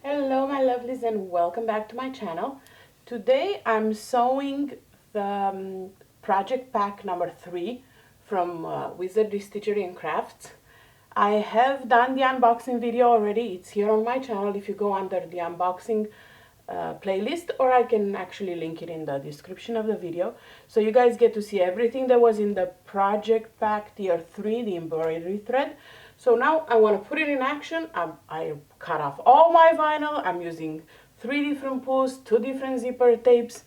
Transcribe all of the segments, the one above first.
Hello my lovelies and welcome back to my channel. Today I'm sewing the project pack number 3 from Wizardry Stitchery and Crafts. I have done the unboxing video already. It's here on my channel if you go under the unboxing playlist, or I can actually link it in the description of the video. So you guys get to see everything that was in the project pack tier 3, the embroidery thread. So now I want to put it in action. I cut off all my vinyl. I'm using 3 different pulls, 2 different zipper tapes,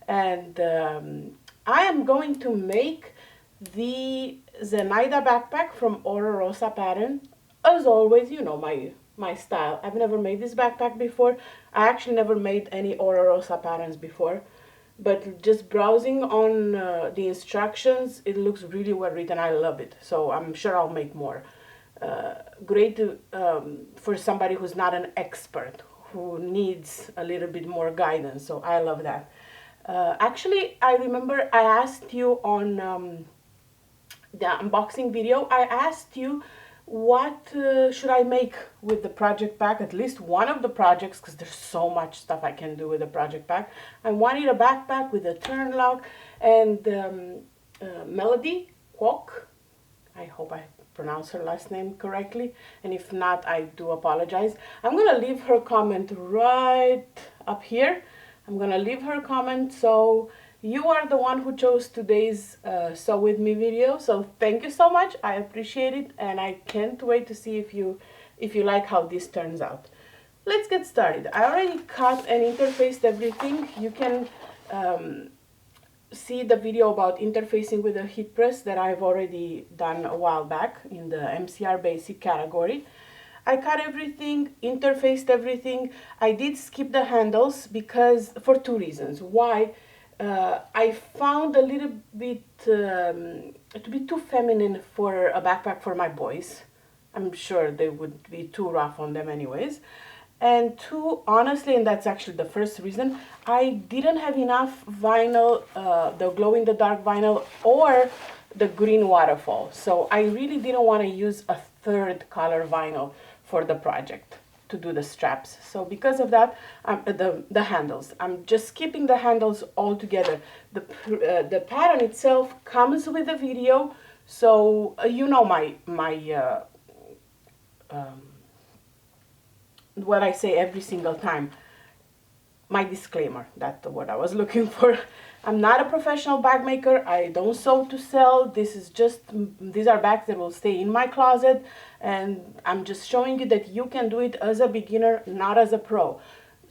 and I am going to make the Zenaida backpack from Oro Rosa pattern. As always, you know my style. I've never made this backpack before. I actually never made any Oro Rosa patterns before, but just browsing on the instructions, it looks really well written. I love it, so I'm sure I'll make more. Great for somebody who's not an expert, who needs a little bit more guidance, so I love that. Actually, I remember I asked you on the unboxing video, I asked you what should I make with the project pack, at least one of the projects, because there's so much stuff I can do with the project pack. I wanted a backpack with a turn lock, and Melody Kwok, I hope I pronounce her last name correctly, and if not, I do apologize. I'm gonna leave her comment right up here. I'm gonna leave her comment. So you are the one who chose today's sew with me video, so thank you so much. I appreciate it, and I can't wait to see if you like how this turns out. Let's get started. I already cut and interfaced everything. You can see the video about interfacing with a heat press that I've already done a while back in the MCR basic category. I cut everything, interfaced everything. I did skip the handles because for 2 reasons. Why? I found a little bit to be too feminine for a backpack for my boys. I'm sure they would be too rough on them anyways. And 2, honestly, and that's actually the first reason, I didn't have enough vinyl, the glow-in-the-dark vinyl or the green waterfall. So I really didn't want to use a 3rd color vinyl for the project to do the straps. So because of that, the handles, I'm just skipping the handles altogether. The pattern itself comes with a video, so you know what I say every single time, my disclaimer, that's what I was looking for. I'm not a professional bag maker. I don't sew to sell. These are bags that will stay in my closet, and I'm just showing you that you can do it as a beginner, not as a pro.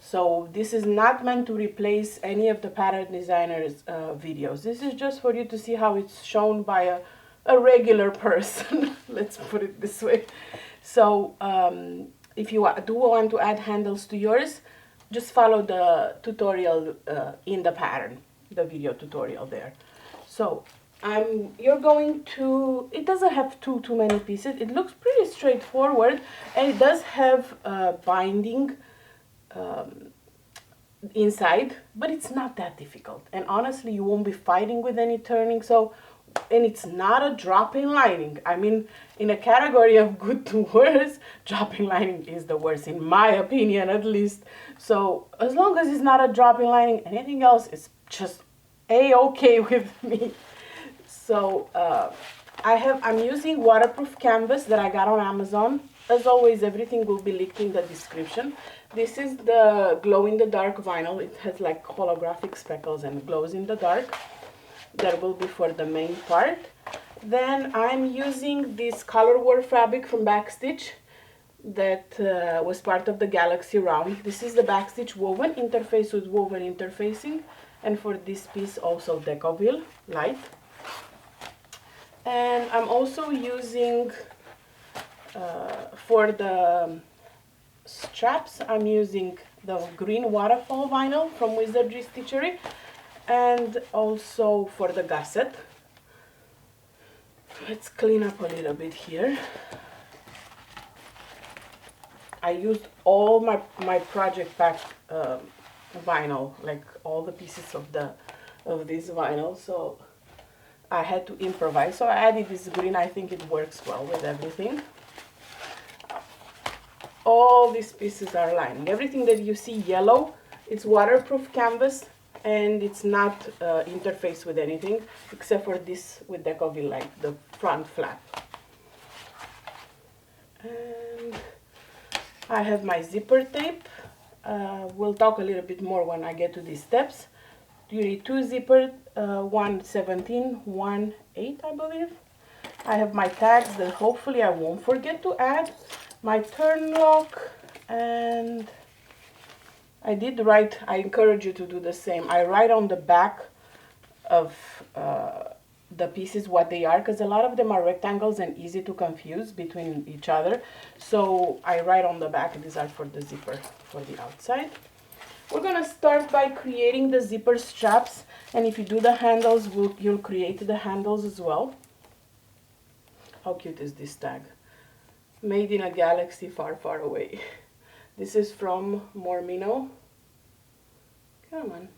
So this is not meant to replace any of the pattern designers videos. This is just for you to see how it's shown by a regular person. Let's put it this way. So if you do want to add handles to yours, just follow the tutorial in the pattern, the video tutorial there. So you're going to, it doesn't have too many pieces. It looks pretty straightforward, and it does have binding inside, but it's not that difficult. And honestly, you won't be fighting with any turning. So, and it's not a drop-in lining. I mean, in a category of good to worse, drop-in lining is the worst, in my opinion at least. So as long as it's not a drop-in lining, anything else is just a-okay with me. So I'm using waterproof canvas that I got on Amazon. As always, everything will be linked in the description. This is the glow-in-the-dark vinyl. It has like holographic speckles and glows in the dark. That will be for the main part. Then I'm using this color war fabric from Backstitch that was part of the Galaxy Round. This is the Backstitch woven interface with woven interfacing, and for this piece also Decoville light. And I'm also using for the straps, I'm using the green waterfall vinyl from Wizardry Stitchery, and also for the gusset. Let's clean up a little bit here. I used all my project pack vinyl, like all the pieces of this vinyl, so I had to improvise. So I added this green. I think it works well with everything. all these pieces are lining. Everything that you see yellow, it's waterproof canvas, and it's not interfaced with anything except for this with Decovil, like the front flap. And I have my zipper tape. We'll talk a little bit more when I get to these steps. You need two zippers, one 17, one 8, I believe. I have my tags that hopefully I won't forget to add. My turn lock, and I did write, I encourage you to do the same. I write on the back of the pieces what they are, because a lot of them are rectangles and easy to confuse between each other. So I write on the back, these are for the zipper for the outside. We're gonna start by creating the zipper straps, and if you do the handles, you'll create the handles as well. How cute is this tag? Made in a galaxy far, far away. This is from Mormino. Come on.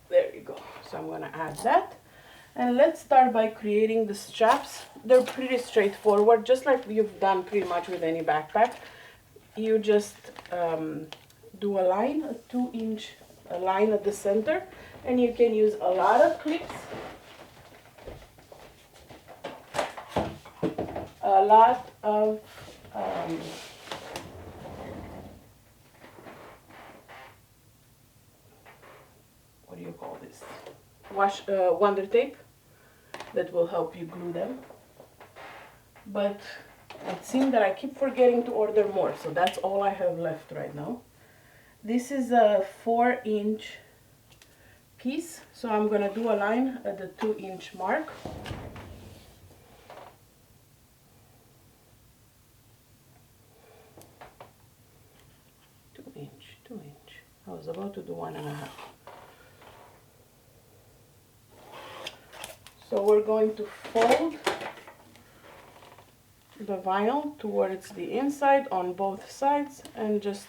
There you go. So I'm gonna add that. And let's start by creating the straps. They're pretty straightforward, just like you've done pretty much with any backpack. You just do a line, a 2-inch line at the center, and you can use a lot of clips, a lot of what do you call this? Wonder tape that will help you glue them. But it seems that I keep forgetting to order more, so that's all I have left right now. This is a 4-inch piece, so I'm gonna do a line at the 2-inch mark. Two inch. I was about to do 1.5. So we're going to fold the vinyl towards the inside on both sides, and just,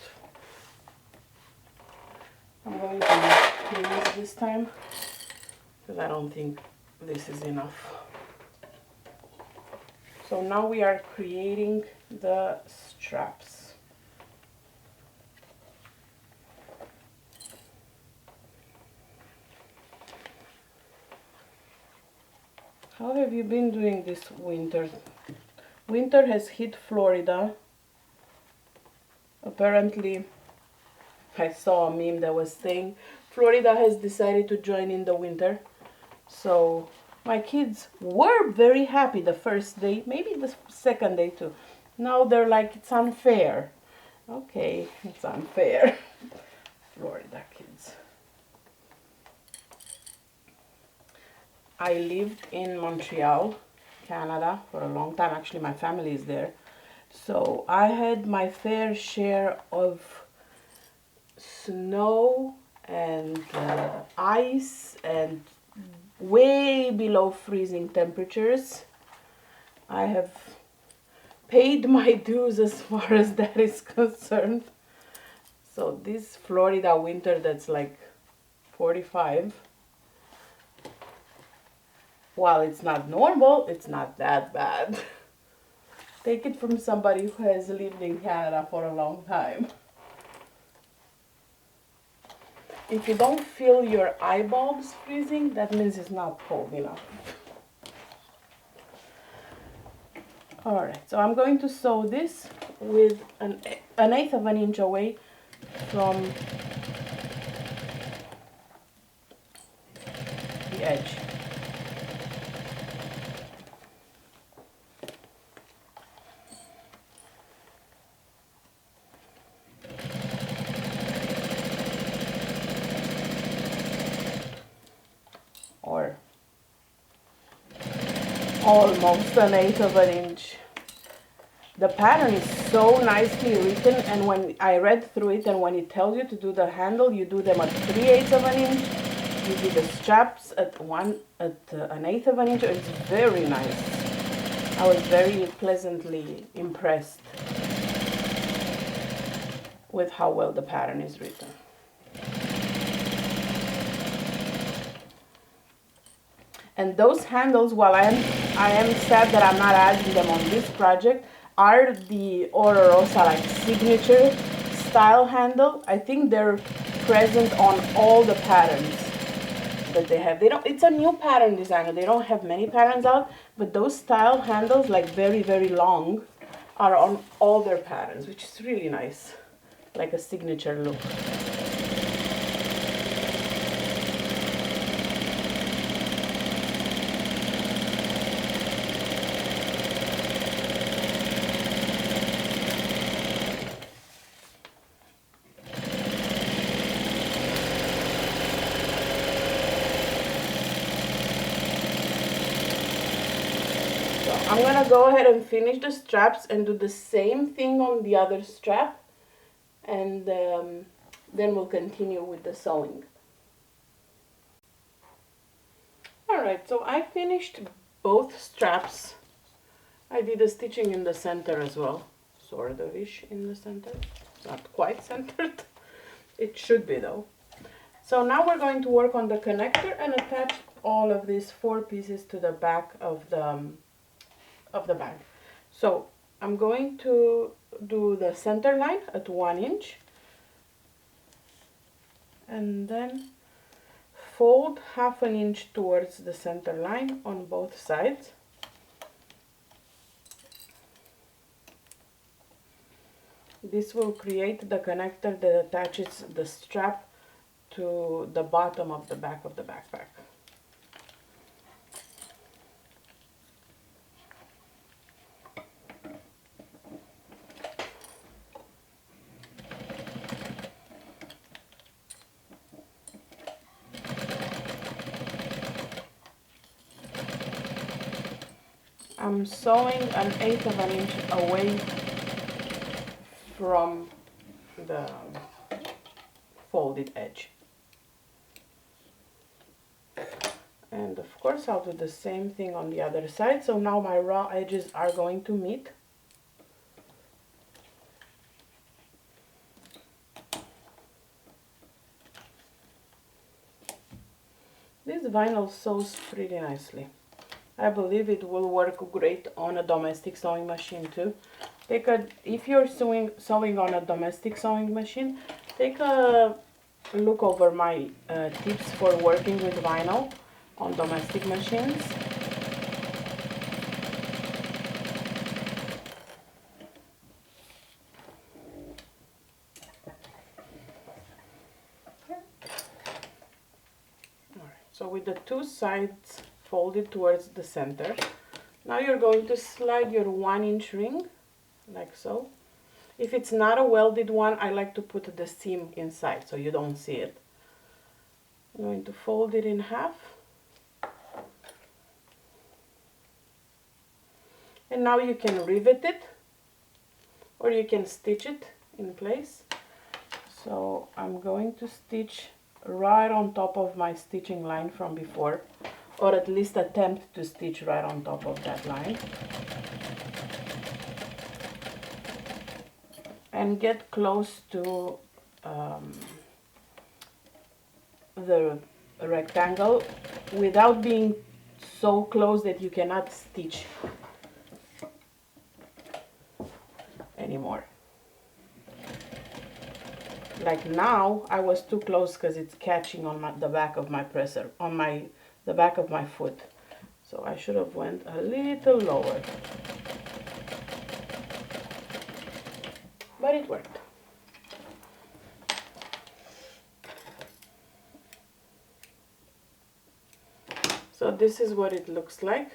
I'm going to use pins this time because I don't think this is enough. So now we are creating the straps. How have you been doing this winter? Winter has hit Florida. Apparently, I saw a meme that was saying Florida has decided to join in the winter. So my kids were very happy the first day, maybe the second day too. Now they're like, it's unfair. Okay, it's unfair. Florida kids. I lived in Montreal, Canada for a long time. Actually, my family is there. So I had my fair share of snow and ice and way below freezing temperatures. I have paid my dues as far as that is concerned. So this Florida winter that's like 45, while it's not normal, it's not that bad. Take it from somebody who has lived in Canada for a long time. If you don't feel your eyeballs freezing, that means it's not cold enough. Alright, so I'm going to sew this with an 1/8 of an inch away from the edge. Or almost 1/8 of an inch. The pattern is so nicely written, and when I read through it, and when it tells you to do the handle, you do them at 3/8 of an inch. You do the straps at 1/8 of an inch. It's very nice. I was very pleasantly impressed with how well the pattern is written. And those handles, while I am sad that I'm not adding them on this project, are the Oro Rosa like signature style handle. I think they're present on all the patterns that they have. They don't, it's a new pattern designer. They don't have many patterns out, but those style handles, like very, very long, are on all their patterns, which is really nice. Like a signature look. I'm gonna go ahead and finish the straps and do the same thing on the other strap, and then we'll continue with the sewing. Alright, so I finished both straps. I did the stitching in the center as well, sort of-ish in the center. It's not quite centered. It should be though. So now we're going to work on the connector and attach all of these 4 pieces to the back of the bag. So I'm going to do the center line at 1 inch and then fold 1/2 inch towards the center line on both sides. This will create the connector that attaches the strap to the bottom of the back of the backpack. I'm sewing 1/8 of an inch away from the folded edge. And of course I'll do the same thing on the other side. So now my raw edges are going to meet. This vinyl sews pretty nicely. I believe it will work great on a domestic sewing machine too. If you're sewing on a domestic sewing machine, take a look over my tips for working with vinyl on domestic machines. So with the 2 sides folded towards the center, now you're going to slide your 1 inch ring like so. If it's not a welded one, I like to put the seam inside so you don't see it. I'm going to fold it in half. And now you can rivet it or you can stitch it in place. So I'm going to stitch right on top of my stitching line from before, or at least attempt to stitch right on top of that line. And get close to the rectangle without being so close that you cannot stitch anymore. Like now I was too close because it's catching on the back of my presser, on the back of my foot. So I should have went a little lower. But it worked. So this is what it looks like.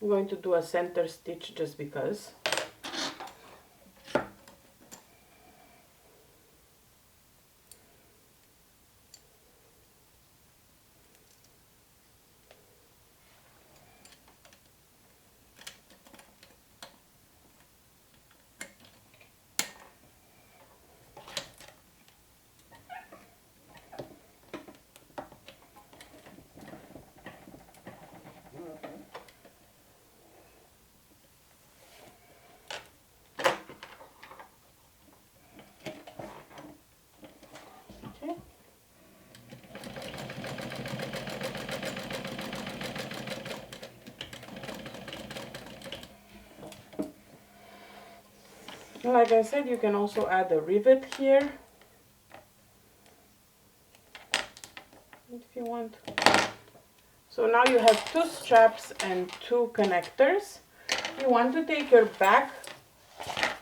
I'm going to do a center stitch just because. Like I said, you can also add a rivet here if you want. So now you have 2 straps and 2 connectors. You want to take your back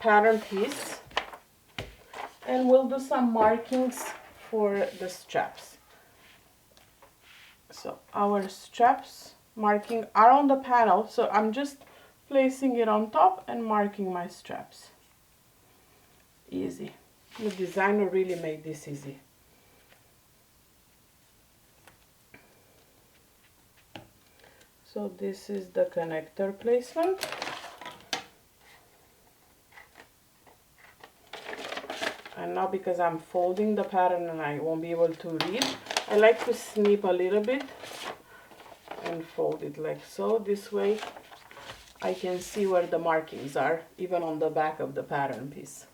pattern piece and we'll do some markings for the straps. So our straps marking are on the panel, so I'm just placing it on top and marking my straps. Easy. The designer really made this easy. So this is the connector placement. And now because I'm folding the pattern and I won't be able to read, I like to snip a little bit and fold it like so. This way I can see where the markings are, even on the back of the pattern piece.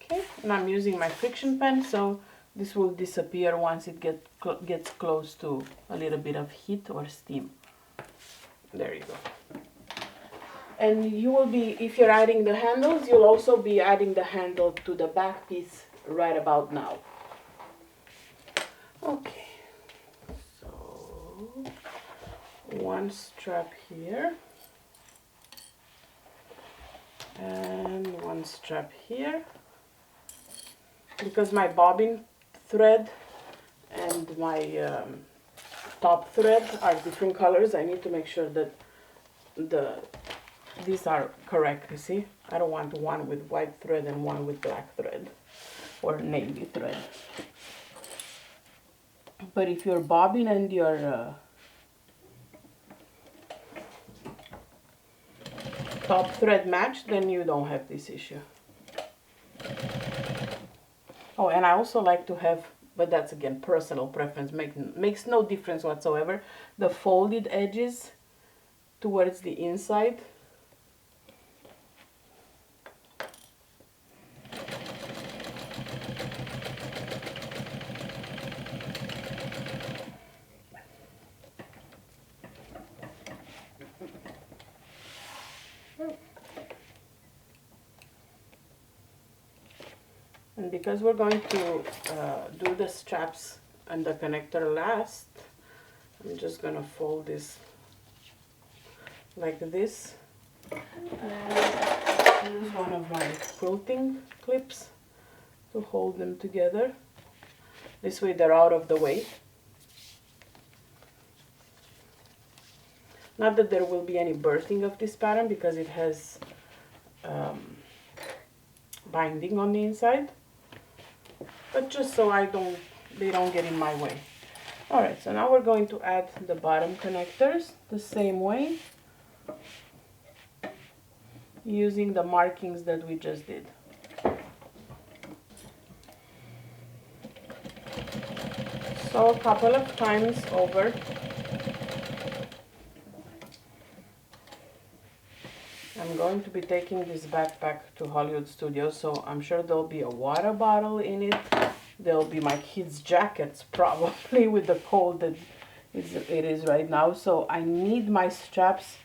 Okay, and I'm using my friction pen, so this will disappear once it gets close to a little bit of heat or steam. There you go. And you will be, if you're adding the handles, you'll also be adding the handle to the back piece right about now. Okay, so 1 strap here and 1 strap here. Because my bobbin thread and my top thread are different colors, I need to make sure that these are correct, you see? I don't want one with white thread and one with black thread or navy thread. But if your bobbin and your top thread match, then you don't have this issue. Oh, and I also like to have, but that's again personal preference, makes no difference whatsoever, the folded edges towards the inside. And because we're going to do the straps and the connector last, I'm just gonna fold this like this and use one of my quilting clips to hold them together. This way they're out of the way. Not that there will be any birthing of this pattern because it has binding on the inside, but just so they don't get in my way. Alright, so now we're going to add the bottom connectors the same way, using the markings that we just did. So a couple of times over. I'm going to be taking this backpack to Hollywood Studios, so I'm sure there'll be a water bottle in it. There'll be my kids' jackets, probably, with the cold that it is right now. So I need my straps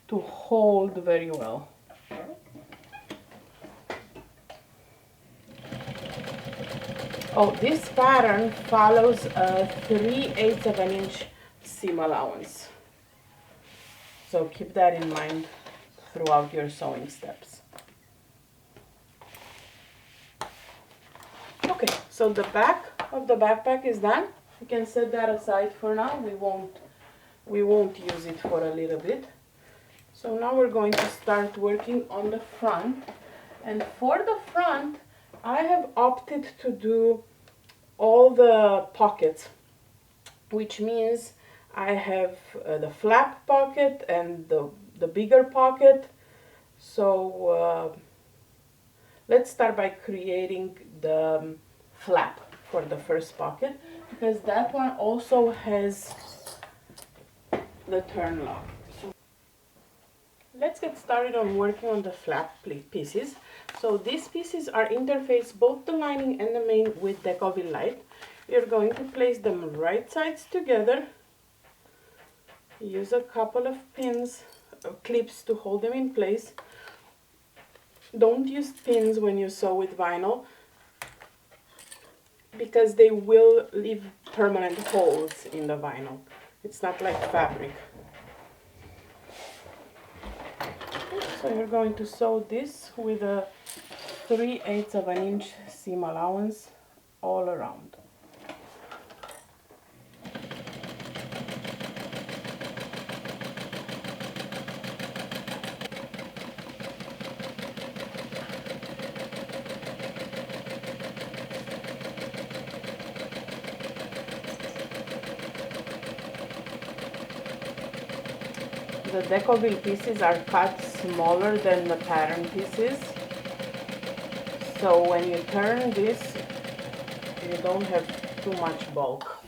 to hold very well. Oh, this pattern follows a 3/8 of an inch seam allowance. So keep that in mind throughout your sewing steps. Okay, so the back of the backpack is done. You can set that aside for now. We won't use it for a little bit. So now we're going to start working on the front. And for the front, I have opted to do all the pockets, which means I have the flap pocket and the bigger pocket. So let's start by creating the flap for the first pocket, because that one also has the turn lock. So let's get started on working on the flap pieces. So these pieces are interfaced, both the lining and the main, with Decovil Light. You're going to place them right sides together. Use a couple of pins, clips to hold them in place. Don't use pins when you sew with vinyl because they will leave permanent holes in the vinyl. It's not like fabric. So you're going to sew this with a 3/8 of an inch seam allowance all around. The decoupage pieces are cut smaller than the pattern pieces, so when you turn this, you don't have too much bulk.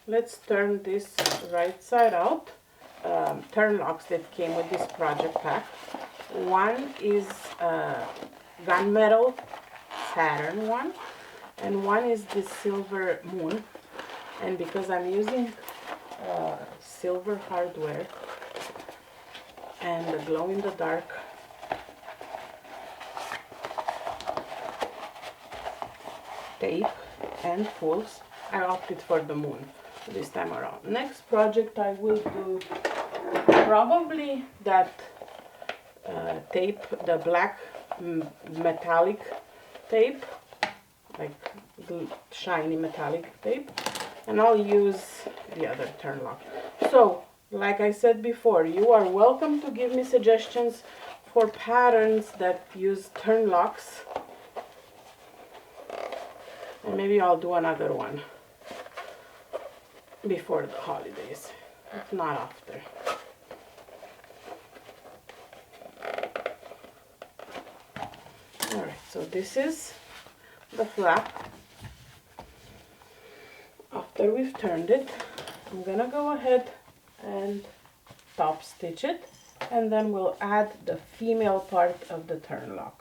Let's turn this right side out. Turn locks that came with this project pack. One is gunmetal satin one, and one is the silver moon. And because I'm using silver hardware and the glow-in-the-dark tape and pulls, I opted for the moon this time around. Next project I will do probably that tape, the black metallic tape, like shiny metallic tape, and I'll use the other turn lock. So, like I said before, you are welcome to give me suggestions for patterns that use turn locks, and maybe I'll do another one before the holidays, if not after. Alright, so this is the flap. After we've turned it, I'm gonna go ahead and top stitch it, and then we'll add the female part of the turn lock.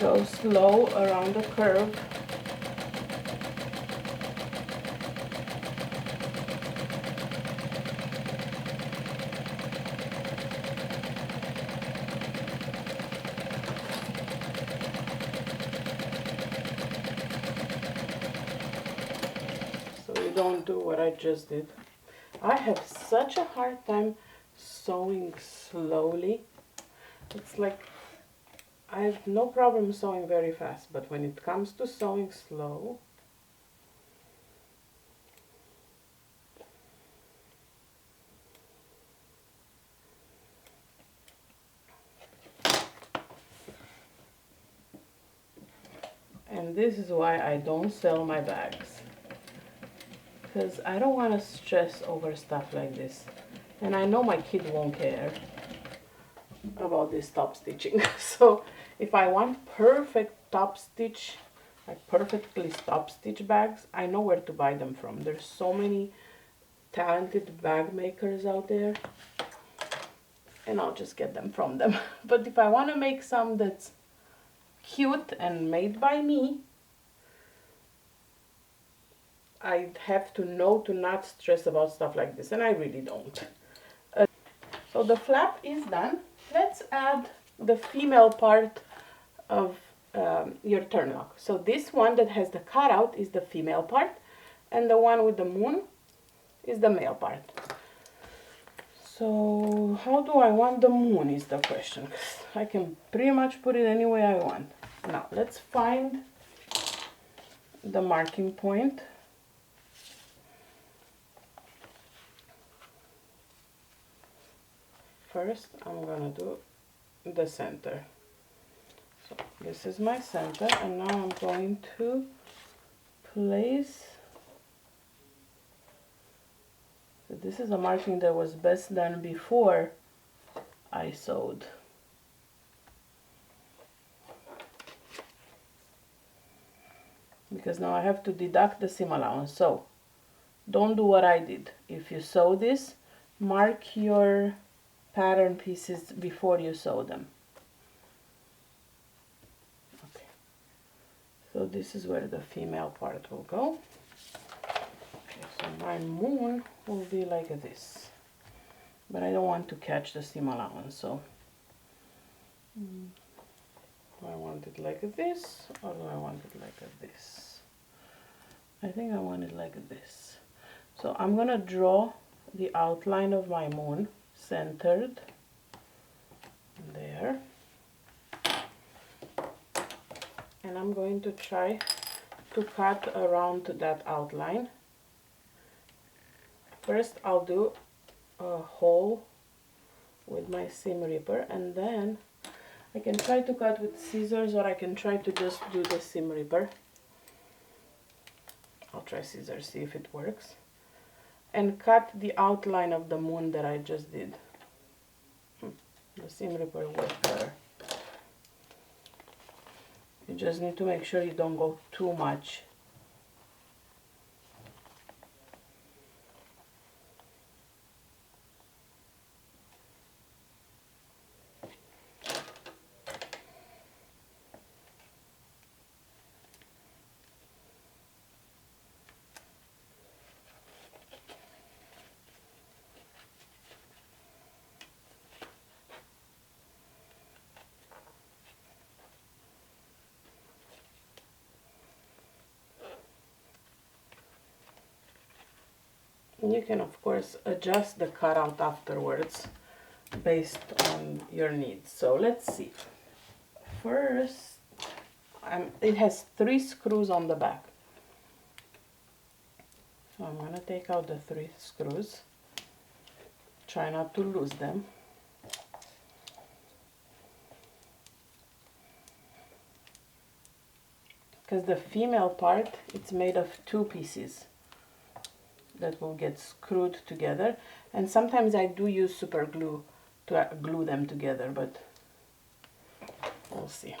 Go slow around the curve. So you don't do what I just did. I have such a hard time sewing slowly. It's like I have no problem sewing very fast, but when it comes to sewing slow, and this is why I don't sell my bags, because I don't want to stress over stuff like this, and I know my kid won't care about this top stitching. So if I want perfect top stitch, like perfectly top stitch bags, I know where to buy them from. There's so many talented bag makers out there, and I'll just get them from them. But if I want to make some that's cute and made by me, I have to know to not stress about stuff like this, and I really don't. So the flap is done. Let's add the female part of your turn lock. So this one that has the cutout is the female part, and the one with the moon is the male part. So how do I want the moon is the question. I can pretty much put it any way I want. Now let's find the marking point. First I'm gonna do the center. So this is my center, and now I'm going to place this is a marking that was best done before I sewed. Because now I have to deduct the seam allowance. So don't do what I did. If you sew this, mark your pattern pieces before you sew them. Okay. So this is where the female part will go. Okay, so my moon will be like this. But I don't want to catch the seam allowance, so do I want it like this, or do I want it like this? I think I want it like this. So I'm gonna draw the outline of my moon centered there, and I'm going to try to cut around that outline. First I'll do a hole with my seam ripper, and then I can try to cut with scissors, or I can try to just do the seam ripper. I'll try scissors, see if it works, and cut the outline of the moon that I just did. The seam ripper works better. You just need to make sure you don't go too much. You can of course adjust the cutout afterwards based on your needs. So let's see. First, it has 3 screws on the back. So I'm going to take out the 3 screws. Try not to lose them. Because the female part, it's made of 2 pieces that will get screwed together, and sometimes I do use super glue to glue them together, but we'll see.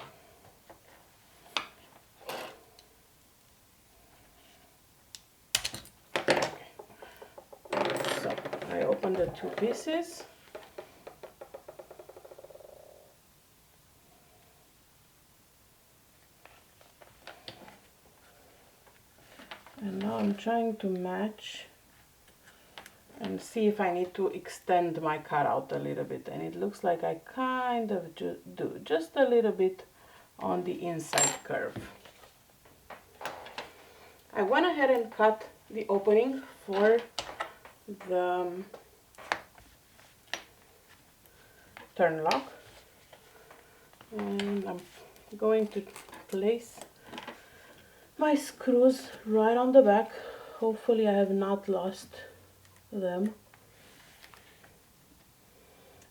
Okay. So I open the 2 pieces, and now I'm trying to match and see if I need to extend my cutout a little bit, and it looks like I kind of do, just a little bit on the inside curve. I went ahead and cut the opening for the turn lock, and I'm going to place my screws right on the back. Hopefully I have not lost them.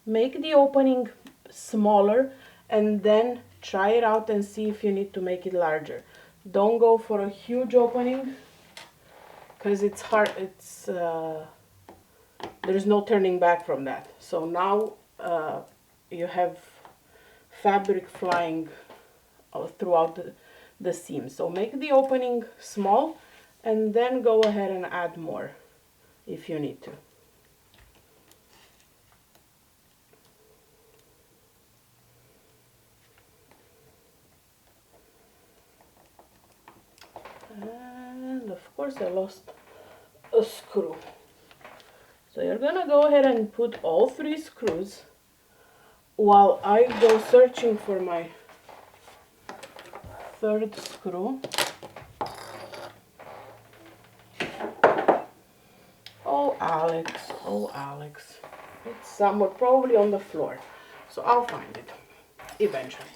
Make the opening smaller and then try it out and see if you need to make it larger. Don't go for a huge opening because it's hard. There's no turning back from that. So now you have fabric flying throughout the seam. So make the opening small and then go ahead and add more if you need to. And of course I lost a screw. So you're gonna go ahead and put all 3 screws while I go searching for my 3rd screw. Oh Alex, it's somewhere probably on the floor, so I'll find it eventually.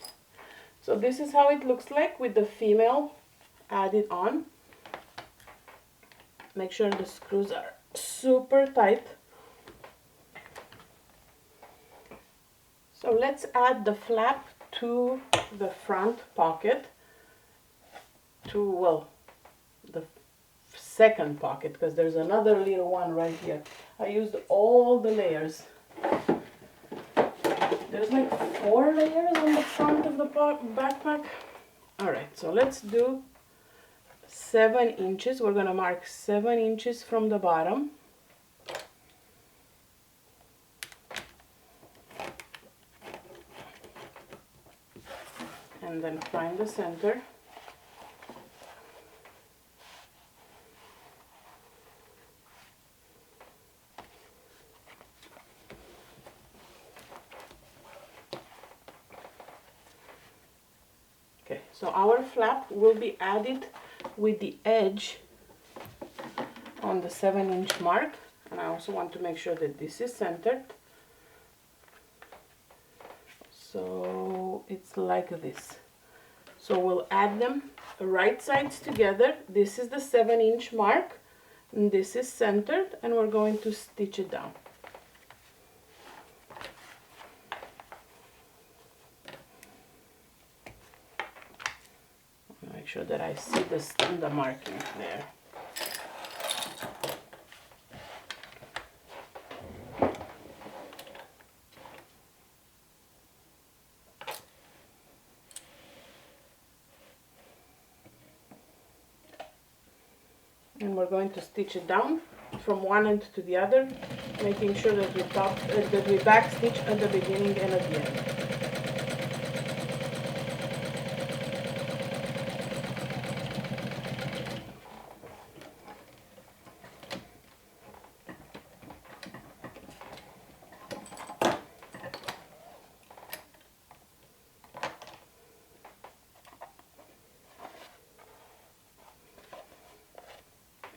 So this is how it looks like with the female added on. Make sure the screws are super tight. So let's add the flap to the front pocket, to, well, the second pocket because there's another little one right here. I used all the layers. There's like 4 layers on the front of the backpack. All right, so let's do 7 inches. We're gonna mark 7 inches from the bottom. And then find the center. Okay, so our flap will be added with the edge on the 7-inch mark, and I also want to make sure that this is centered. So it's like this. So we'll add them right sides together. This is the 7-inch mark, and this is centered, and we're going to stitch it down. Make sure that I see the marking there. And we're going to stitch it down from one end to the other, making sure that we back stitch at the beginning and at the end.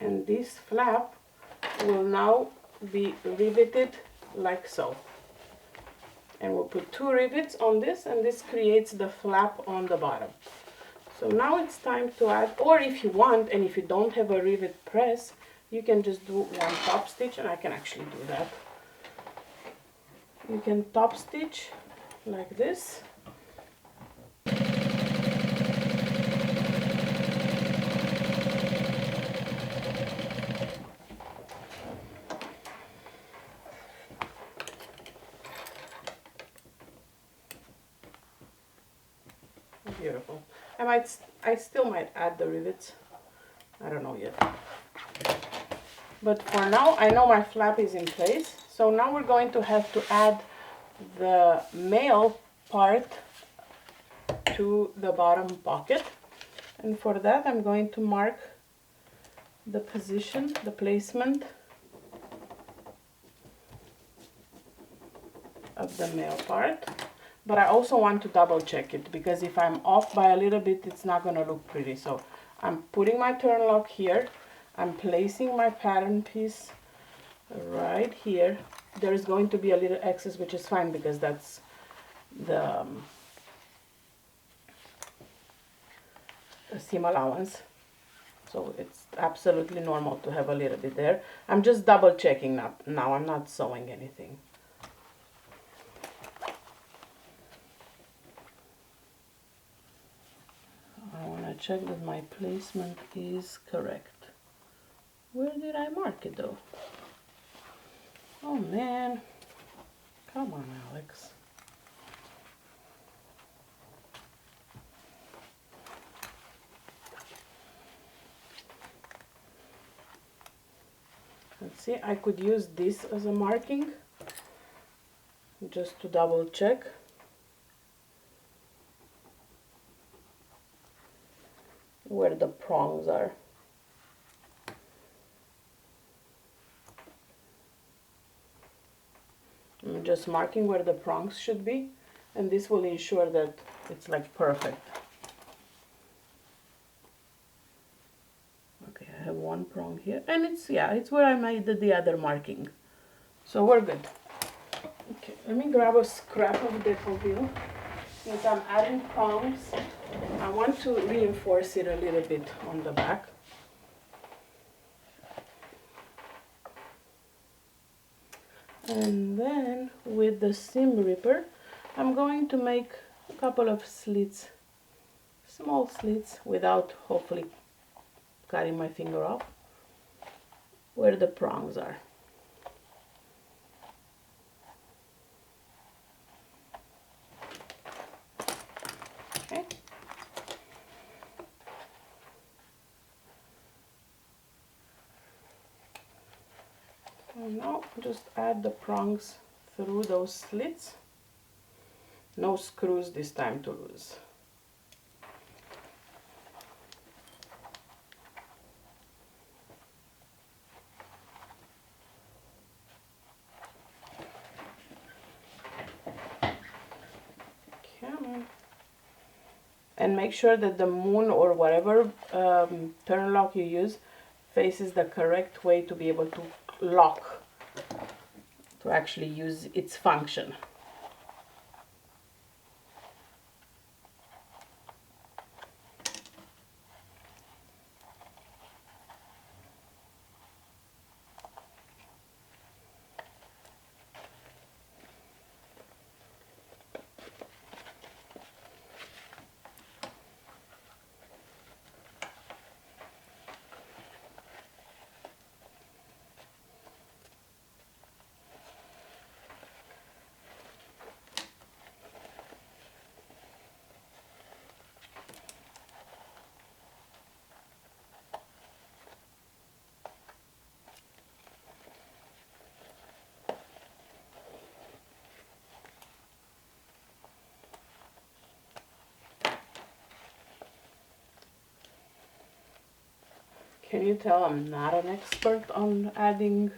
And this flap will now be riveted like so. And we'll put 2 rivets on this, and this creates the flap on the bottom. So now it's time to add, or if you want, and if you don't have a rivet press, you can just do 1 top stitch, and I can actually do that. You can top stitch like this. Beautiful. I still might add the rivets. I don't know yet. But for now, I know my flap is in place. So now we're going to have to add the male part to the bottom pocket. And for that, I'm going to mark the position, the placement of the male part. But I also want to double check it, because if I'm off by a little bit, it's not going to look pretty. So I'm putting my turn lock here. I'm placing my pattern piece right here. There's going to be a little excess, which is fine because that's the seam allowance. So it's absolutely normal to have a little bit there. I'm just double checking now. I'm not sewing anything. I want to check that my placement is correct. Where did I mark it though? Oh man, come on Alex. Let's see, I could use this as a marking just to double check. Where the prongs are. I'm just marking where the prongs should be, and this will ensure that it's like perfect. Okay, I have 1 prong here, and it's where I made the other marking. So we're good. Okay, let me grab a scrap of Decouville. Since I'm adding prongs, I want to reinforce it a little bit on the back. And then with the seam ripper, I'm going to make a couple of slits, small slits, without hopefully cutting my finger off. where the prongs are. Okay. And now just add the prongs through those slits. No screws this time to lose. Come on. And make sure that the moon or whatever turn lock you use faces the correct way to be able to lock, to actually use its function. Can you tell I'm not an expert on adding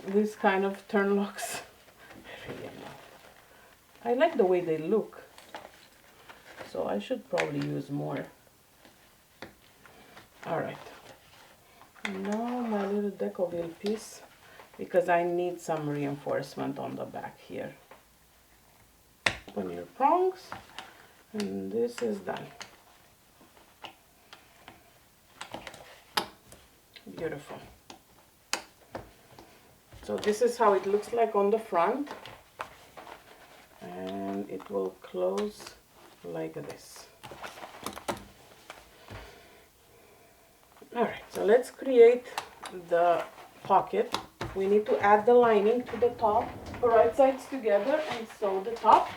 this kind of turn locks? I really am not. I like the way they look, so I should probably use more. Alright, now my little deco piece, because I need some reinforcement on the back here. Open your prongs, and this is done. Beautiful. So this is how it looks like on the front, and it will close like this. Alright, so let's create the pocket. We need to add the lining to the top, right sides together, and sew the top.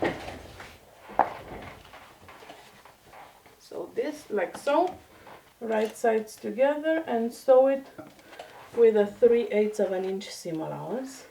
So this, like so, right sides together, and sew it with a 3/8 of an inch seam allowance.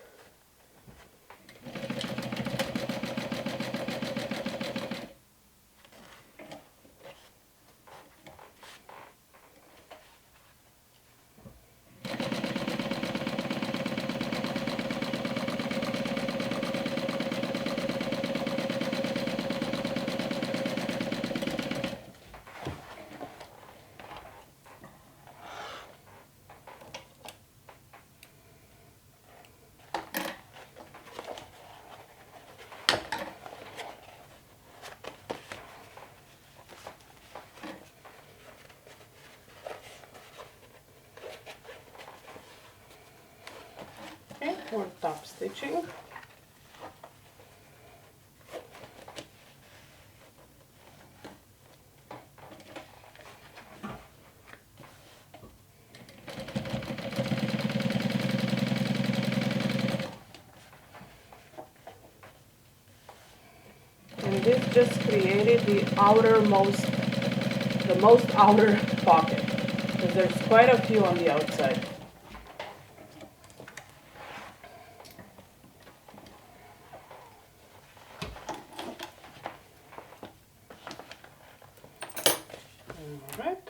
Okay, for top stitching. And this just created the most outer pocket, because there's quite a few on the outside. Alright,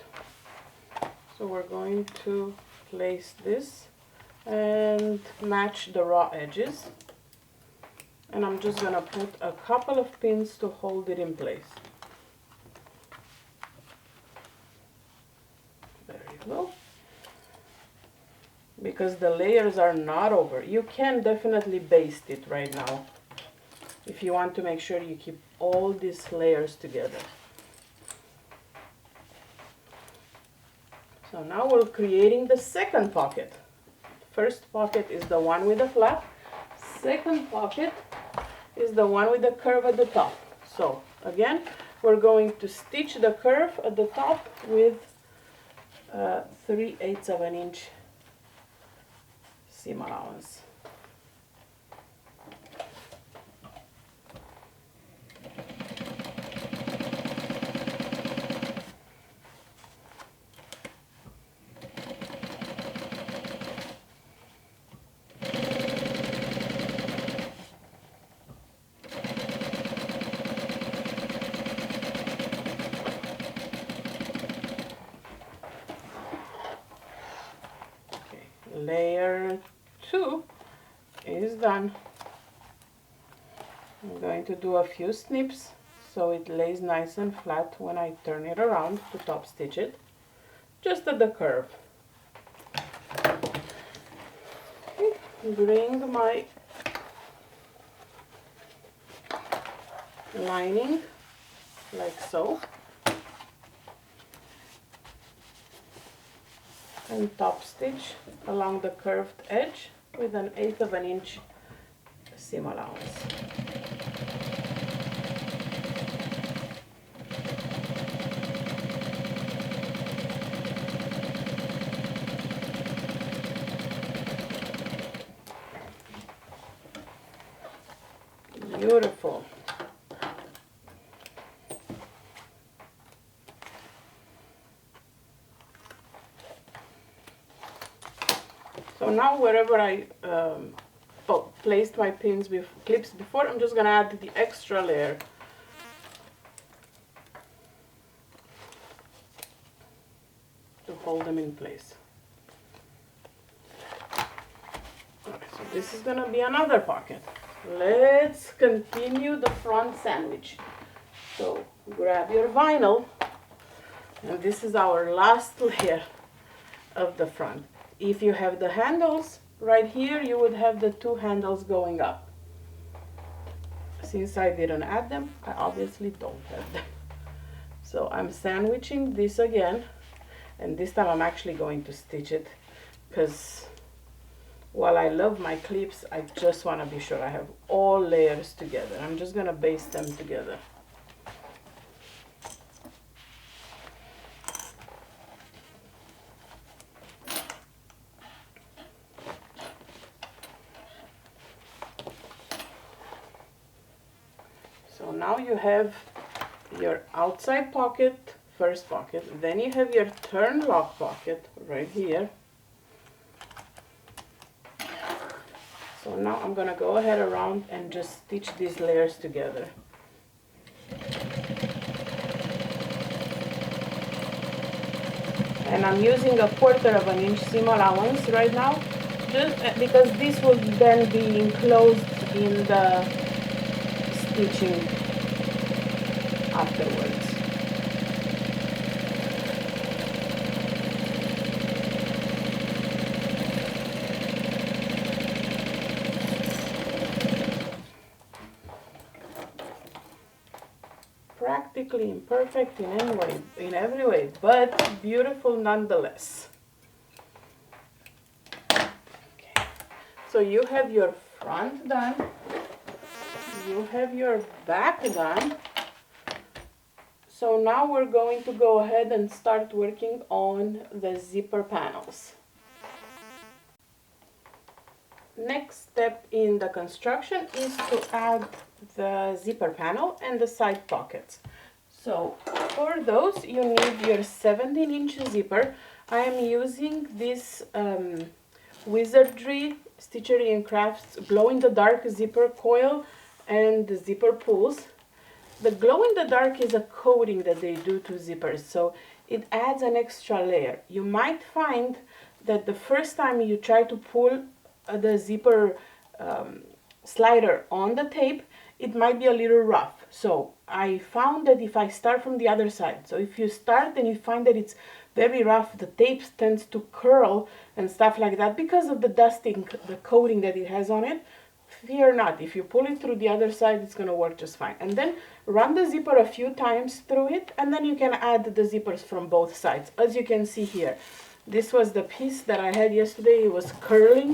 so we're going to place this and match the raw edges. And I'm just going to put a couple of pins to hold it in place. There you go. Because the layers are not over. You can definitely baste it right now if you want to make sure you keep all these layers together. So now we're creating the second pocket. First pocket is the one with the flap. Second pocket is the one with the curve at the top. So again, we're going to stitch the curve at the top with 3/8 of an inch seam allowance. Layer 2 is done. I'm going to do a few snips so it lays nice and flat when I turn it around to top stitch it, just at the curve. Okay, bring my lining like so, and top stitch along the curved edge with 1/8 of an inch seam allowance. Beautiful. So now wherever I placed my clips before, I'm just going to add the extra layer. To hold them in place. Okay, so this is going to be another pocket. Let's continue the front sandwich. So grab your vinyl, and this is our last layer of the front. If you have the handles right here, you would have the 2 handles going up. Since I didn't add them, I obviously don't have them. So I'm sandwiching this again, and this time I'm actually going to stitch it, because while I love my clips, I just want to be sure I have all layers together. I'm just going to baste them together. So now you have your outside pocket, first pocket, then you have your turn lock pocket right here. So now I'm going to go ahead around and just stitch these layers together. And I'm using 1/4 of an inch seam allowance right now, just because this will then be enclosed in the stitching afterwards. Practically imperfect in every way, but beautiful nonetheless. Okay. So you have your front done, you have your back done. So now we're going to go ahead and start working on the zipper panels. Next step in the construction is to add the zipper panel and the side pockets. So for those you need your 17-inch zipper. I am using this Wizardry Stitchery and Crafts glow in the dark zipper coil and the zipper pulls. The glow in the dark is a coating that they do to zippers, so it adds an extra layer. You might find that the first time you try to pull the zipper slider on the tape, it might be a little rough. So I found that if I start from the other side, so if you start and you find that it's very rough, the tape tends to curl and stuff like that because of the dusting, the coating that it has on it. Fear not, if you pull it through the other side, it's going to work just fine. And then run the zipper a few times through it, and then you can add the zippers from both sides. As you can see here, this was the piece that I had yesterday. It was curling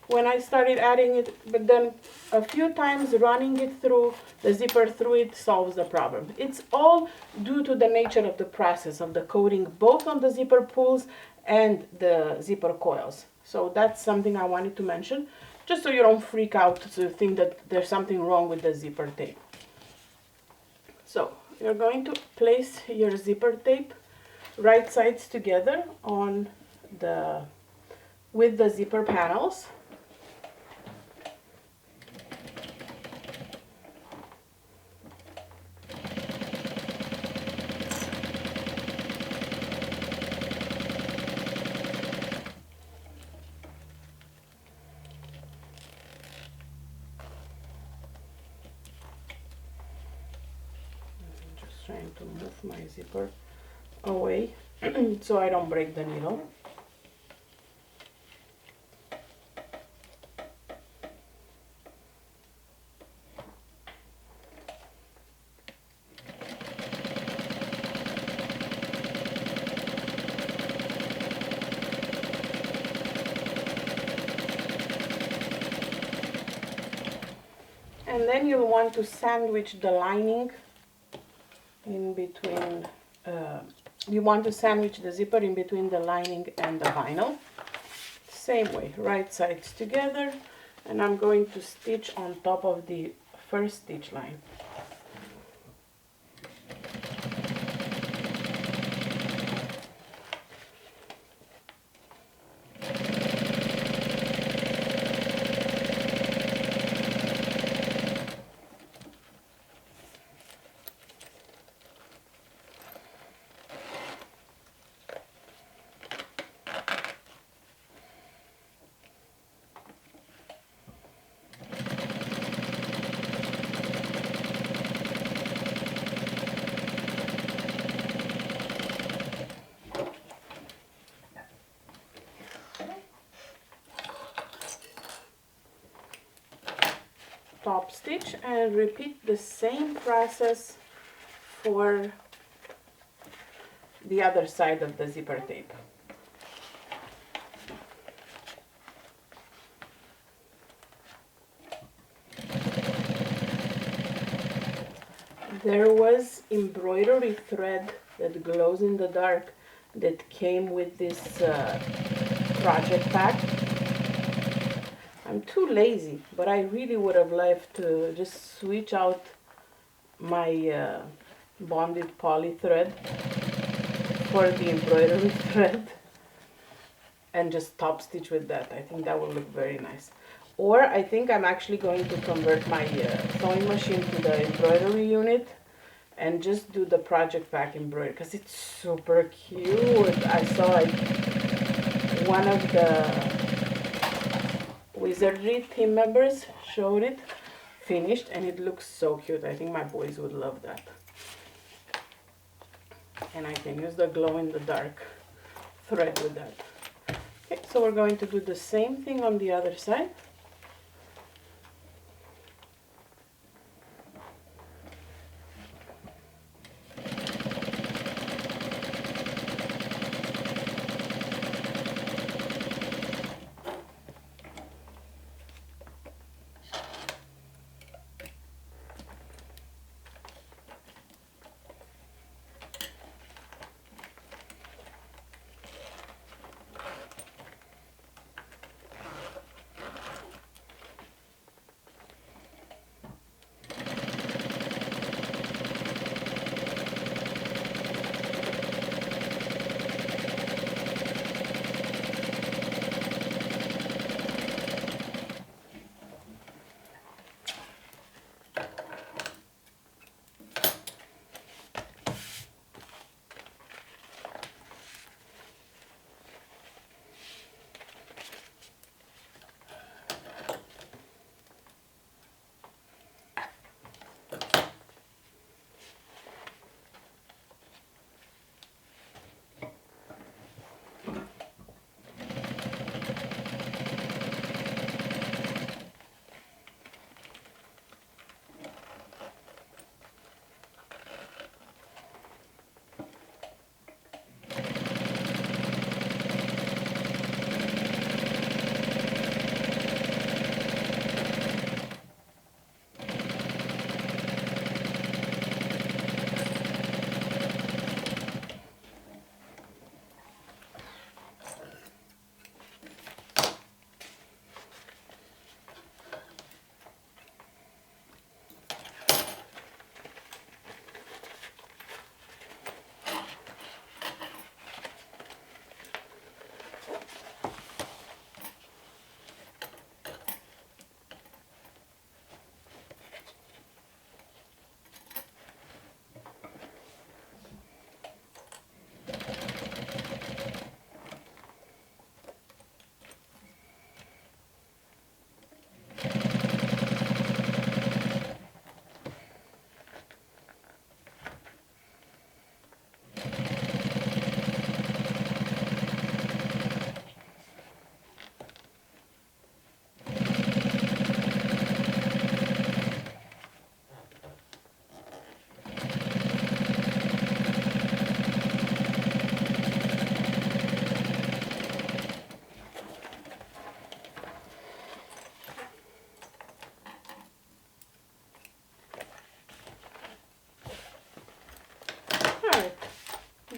when I started adding it, but then a few times running it through, the zipper through it, solves the problem. It's all due to the nature of the process of the coating, both on the zipper pulls and the zipper coils. So that's something I wanted to mention, just so you don't freak out to think that there's something wrong with the zipper tape. So you're going to place your zipper tape right sides together on with the zipper panels. Trying to move my zipper away so I don't break the needle. And then you'll want to sandwich the lining in between, you want to sandwich the zipper in between the lining and the vinyl. Same way, right sides together, and I'm going to stitch on top of the first stitch line. Top stitch, and repeat the same process for the other side of the zipper tape. There was embroidery thread that glows in the dark that came with this project pack. I'm too lazy, but I really would have liked to just switch out my bonded poly thread for the embroidery thread and just top stitch with that. I think that would look very nice. Or I think I'm actually going to convert my sewing machine to the embroidery unit and just do the project pack embroidery because it's super cute. I saw like one of the Wizardry team members showed it finished and it looks so cute. I think my boys would love that. And I can use the glow in the dark thread with that. Okay, so we're going to do the same thing on the other side.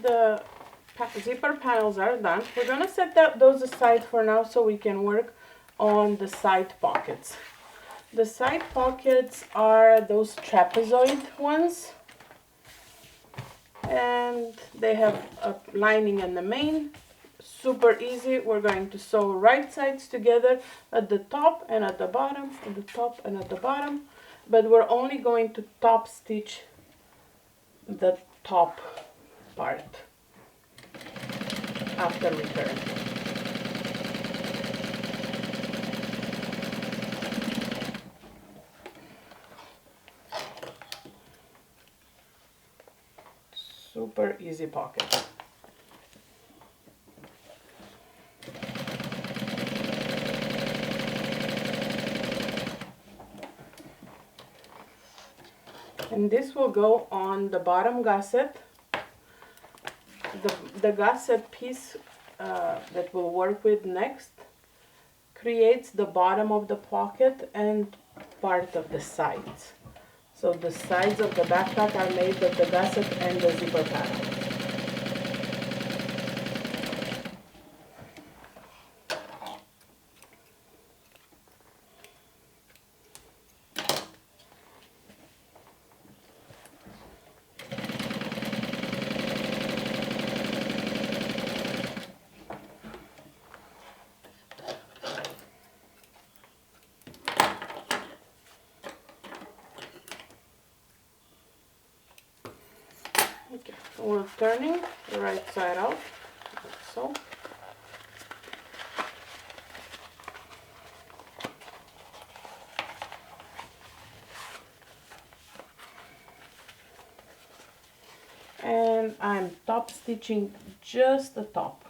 the zipper panels are done, we're gonna set those aside for now so we can work on the side pockets. The side pockets are those trapezoid ones, and they have a lining and the main. Super easy. We're going to sew right sides together at the top and at the bottom, at the top and at the bottom, but we're only going to top stitch the top part after we turn. Super easy pocket. And this will go on the bottom gusset. The gusset piece that we'll work with next creates the bottom of the pocket and part of the sides. So the sides of the backpack are made of the gusset and the zipper panel. Okay, we're turning the right side out, like so. And I'm top stitching just the top.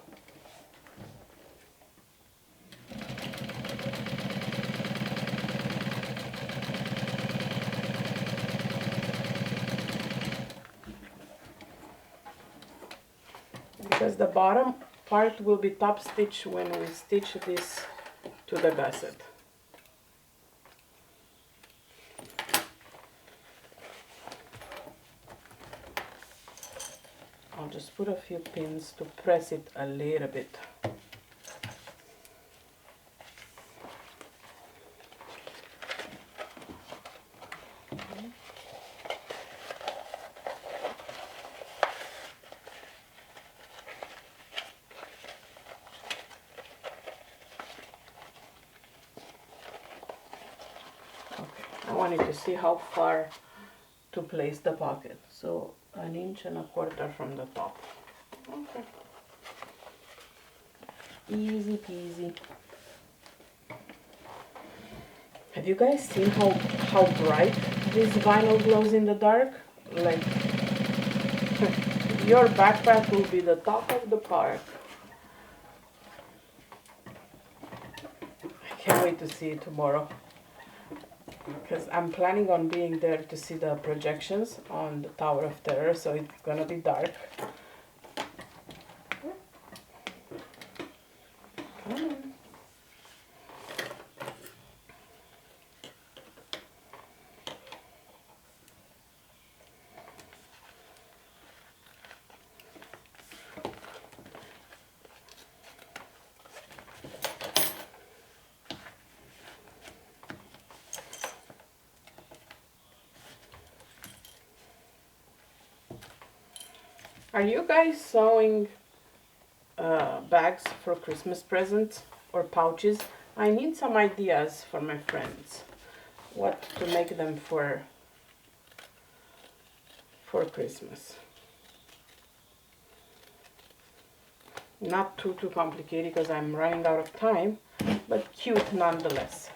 Because the bottom part will be top stitched when we stitch this to the gusset. I'll just put a few pins to press it a little bit. I wanted to see how far to place the pocket. So 1.25 inches from the top. Okay. Easy peasy. Have you guys seen how bright this vinyl glows in the dark? Like, your backpack will be the top of the park. I can't wait to see it tomorrow, because I'm planning on being there to see the projections on the Tower of Terror, so it's gonna be dark. Come on. Are you guys sewing bags for Christmas presents or pouches? I need some ideas for my friends. What to make them for Christmas. Not too complicated because I'm running out of time, but cute nonetheless.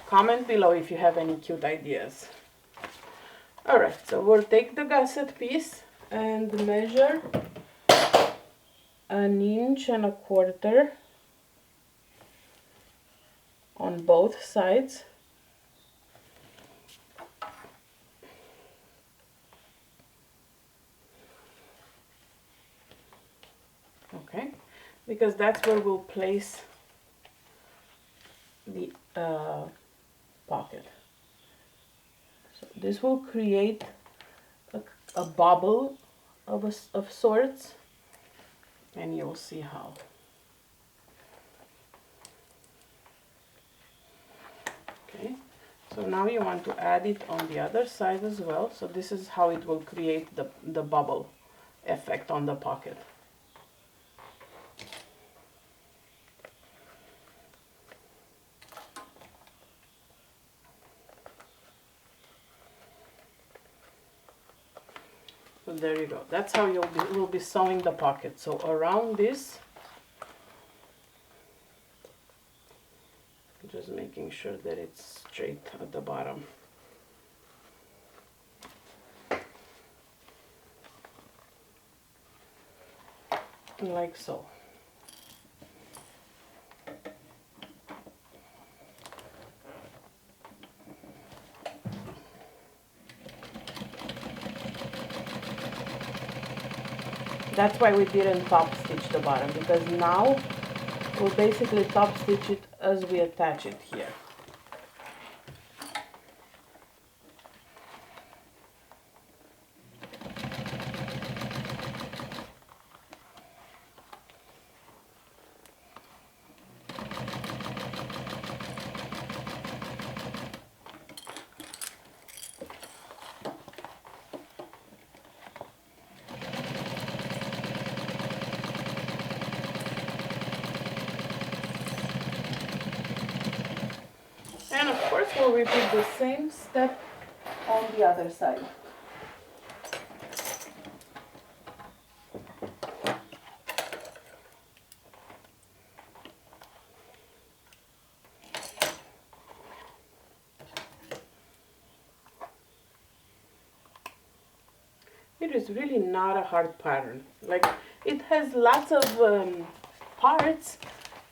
Comment below if you have any cute ideas. Alright, so we'll take the gusset piece and measure 1.25 inches on both sides. Okay, because that's where we'll place the pocket. So this will create a bubble of sorts, and you'll see how. Okay, so now you want to add it on the other side as well. So this is how it will create the bubble effect on the pocket. So there you go. That's how we'll be sewing the pocket. So around this, just making sure that it's straight at the bottom. Like so. That's why we didn't top stitch the bottom, because now we'll basically top stitch it as we attach it here. And of course we'll repeat the same step on the other side. It is really not a hard pattern. Like, it has lots of parts,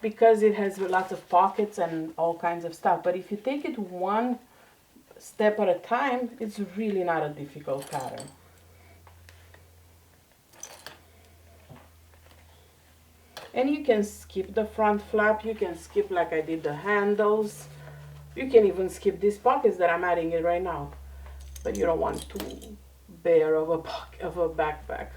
because it has lots of pockets and all kinds of stuff. But if you take it one step at a time, it's really not a difficult pattern. And you can skip the front flap, you can skip like I did the handles, you can even skip these pockets that I'm adding it right now. But you don't want too bare of a backpack.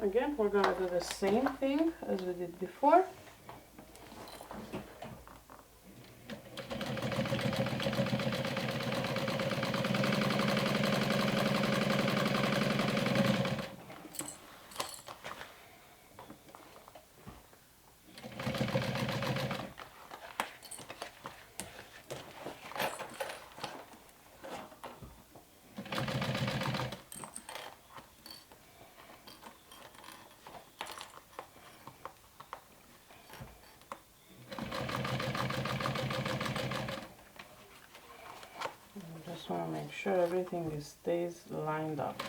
Again, we're going to do the same thing as we did before. Just want to make sure everything stays lined up.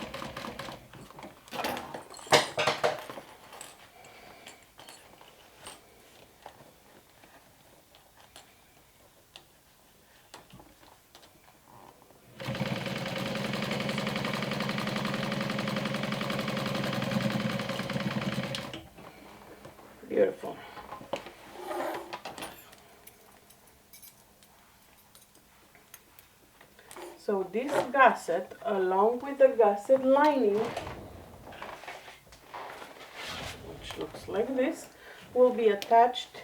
Beautiful. So this gusset, along with the gusset lining, which looks like this, will be attached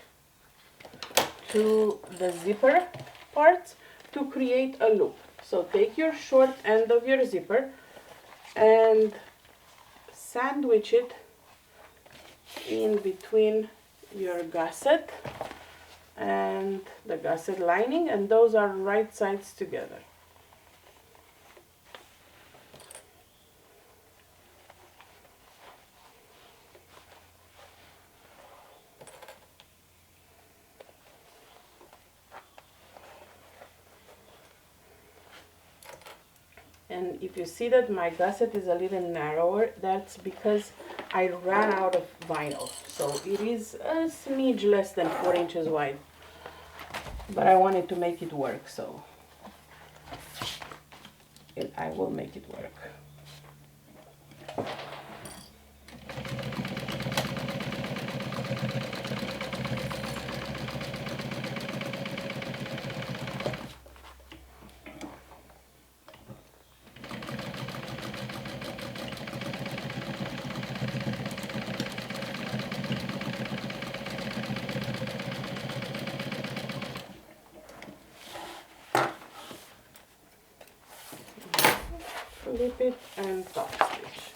to the zipper part to create a loop. So take your short end of your zipper and sandwich it in between your gusset and the gusset lining, and those are right sides together. And if you see that my gusset is a little narrower, that's because I ran out of vinyl. So it is a smidge less than 4 inches wide. But I wanted to make it work, so I will make it work. flip it and top stitch.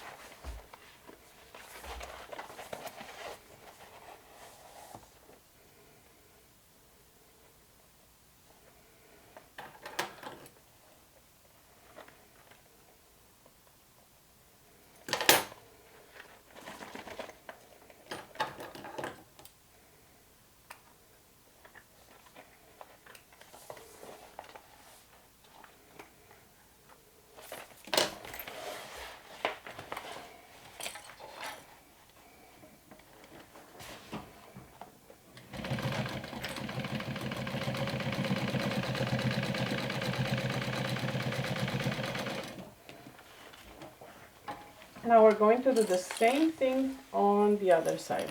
Now we're going to do the same thing on the other side.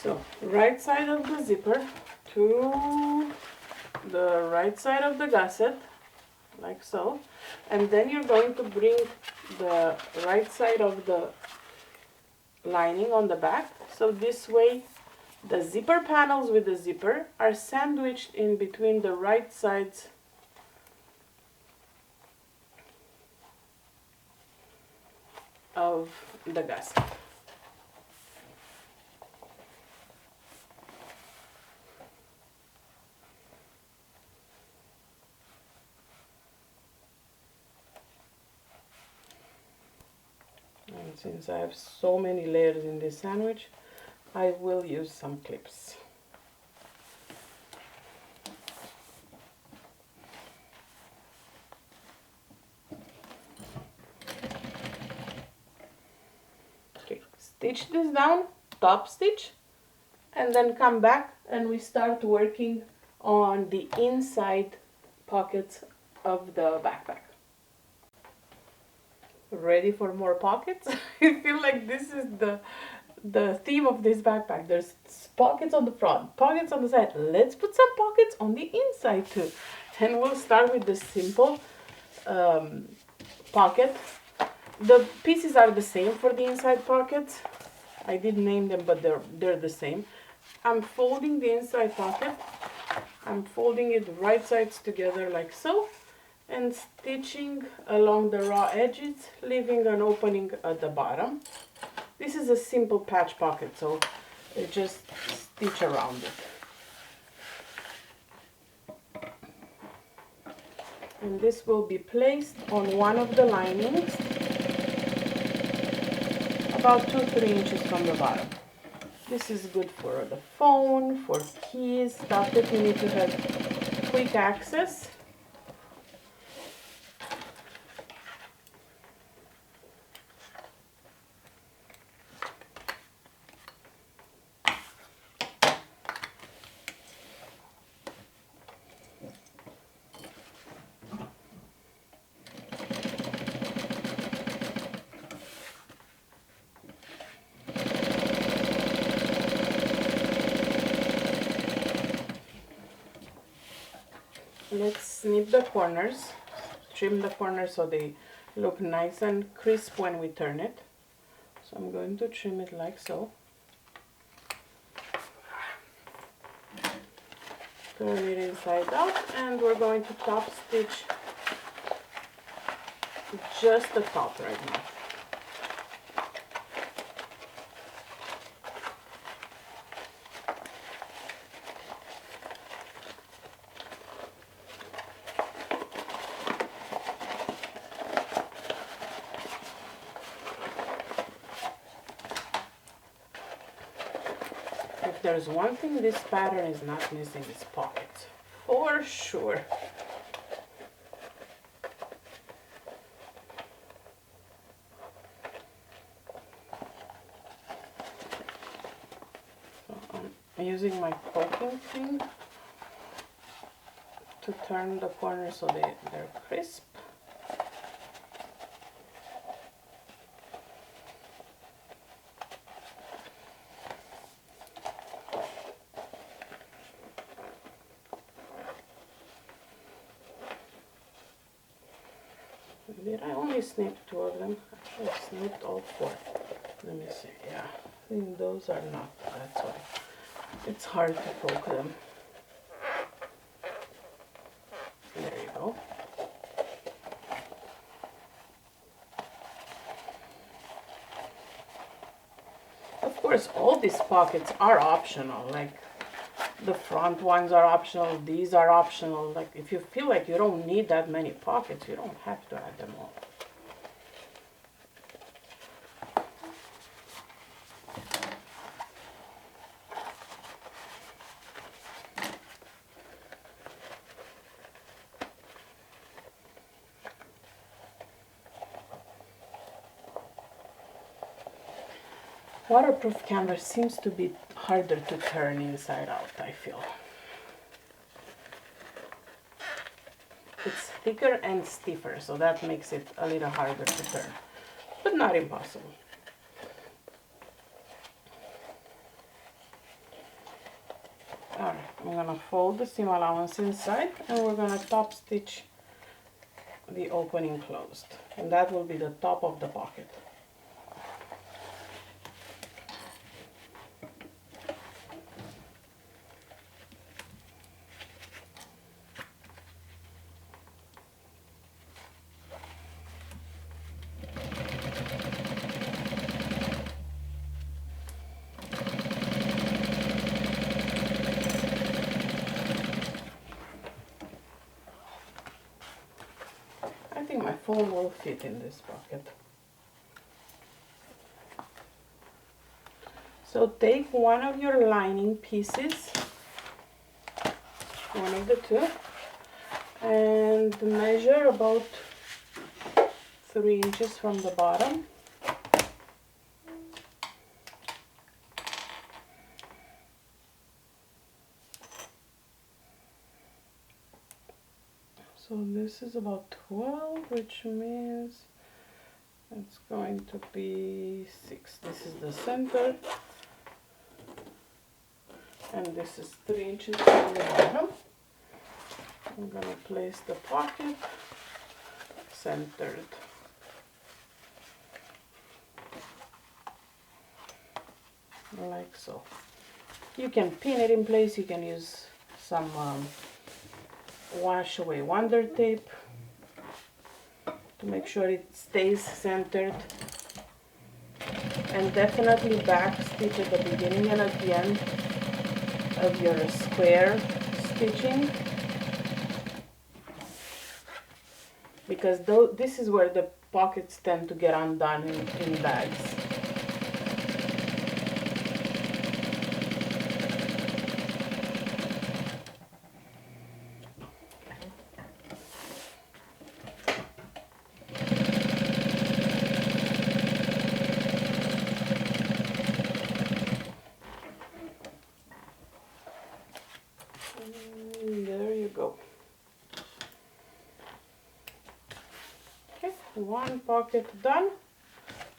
So, right side of the zipper to the right side of the gusset, like so. And then you're going to bring the right side of the lining on the back. So this way the zipper panels with the zipper are sandwiched in between the right sides of the gusset. And since I have so many layers in this sandwich, I will use some clips. Okay, stitch this down, top stitch, and then come back and we start working on the inside pockets of the backpack. Ready for more pockets? I feel like this is the theme of this backpack. There's pockets on the front, pockets on the side. Let's put some pockets on the inside too. And we'll start with the simple pocket. The pieces are the same for the inside pockets. I did name them, but they're the same. I'm folding the inside pocket. I'm folding it right sides together like so, and stitching along the raw edges, leaving an opening at the bottom. This is a simple patch pocket, so I just stitch around it. And this will be placed on one of the linings, about 2-3 inches from the bottom. This is good for the phone, for keys, stuff that you need to have quick access. Let's snip the corners, trim the corners so they look nice and crisp when we turn it. So I'm going to trim it like so. Turn it inside out, and we're going to top stitch just the top right now. If there's one thing this pattern is not missing, it's pockets, for sure. So I'm using my poking thing to turn the corners so they're crisp. Did I only snip 2 of them? Actually, I snipped all 4. Let me see. Yeah, I think those are not. That's why. It's hard to poke them. There you go. Of course, all these pockets are optional, like the front ones are optional, these are optional. Like if you feel like you don't need that many pockets, you don't have to add them all. Waterproof canvas seems to be harder to turn inside out, I feel. It's thicker and stiffer, so that makes it a little harder to turn, but not impossible. Alright, I'm gonna fold the seam allowance inside and we're gonna top stitch the opening closed, and that will be the top of the pocket. I think my phone will fit in this pocket. So take one of your lining pieces, one of the two, and measure about 3 inches from the bottom. So this is about 12, which means it's going to be 6. This is the center, and this is 3 inches from the bottom. I'm gonna place the pocket centered. Like so. You can pin it in place, you can use some wash away wonder tape to make sure it stays centered, and definitely back stitch at the beginning and at the end of your square stitching, because this is where the pockets tend to get undone in bags. There you go. Okay, one pocket done.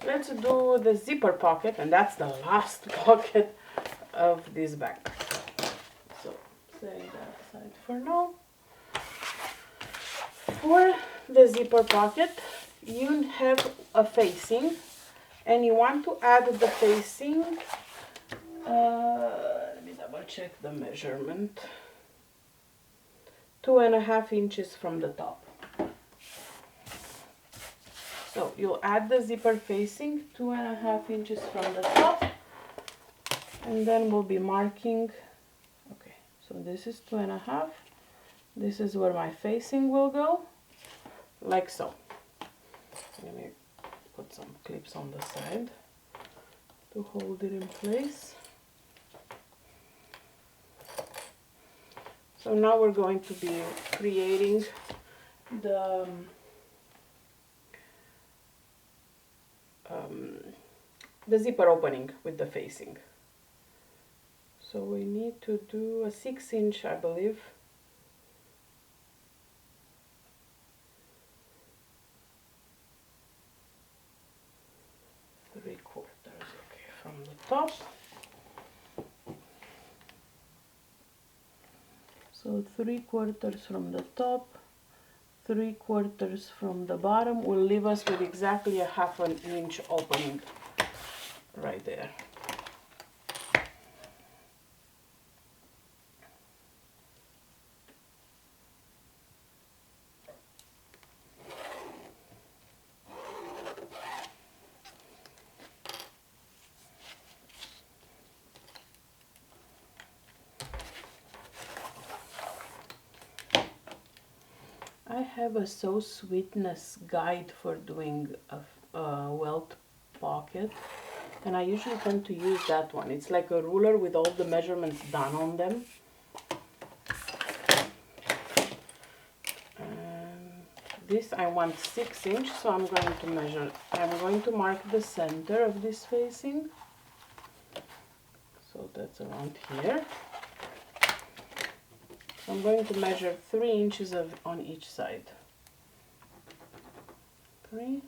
Let's do the zipper pocket, and that's the last pocket of this backpack. So setting that aside for now. For the zipper pocket, you have a facing, and you want to add the facing. Let me double check the measurement. 2.5 inches from the top. So you'll add the zipper facing 2.5 inches from the top, and then we'll be marking. Okay, so this is 2.5. This is where my facing will go, like so. Let me put some clips on the side to hold it in place. So now we're going to be creating the zipper opening with the facing. So we need to do a 6-inch, I believe. Three-quarters, okay, from the top. So 3/4 from the top, 3/4 from the bottom will leave us with exactly a 1/2 inch opening right there. I have a So Sweetness guide for doing a welt pocket, and I usually tend to use that one. It's like a ruler with all the measurements done on them. This I want 6 inch, so I'm going to mark the center of this facing. So that's around here. So I'm going to measure 3 inches on each side. 3,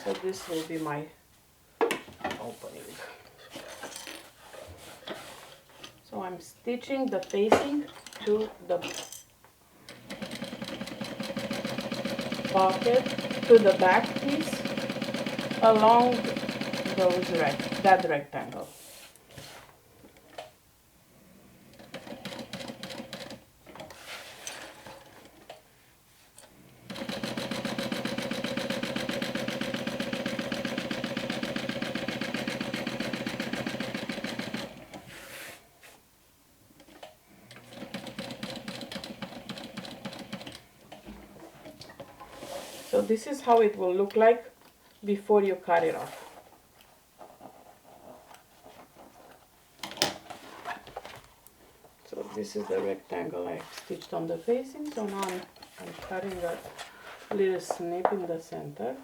so this will be my opening. So I'm stitching the facing to the pocket, to the back piece, along that rectangle. So this is how it will look like before you cut it off. So this is the rectangle I stitched on the facing. So now I'm cutting a little snip in the center.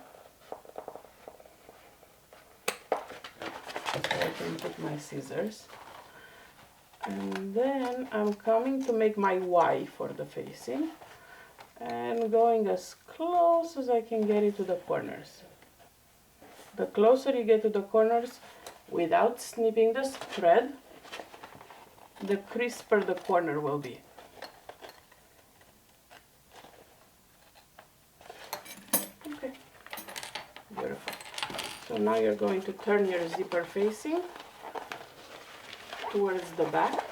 So I can put my scissors. And then I'm coming to make my Y for the facing, and going as close as I can get it to the corners. The closer you get to the corners without snipping the thread, the crisper the corner will be. Okay, beautiful. So now you're going to turn your zipper facing towards the back.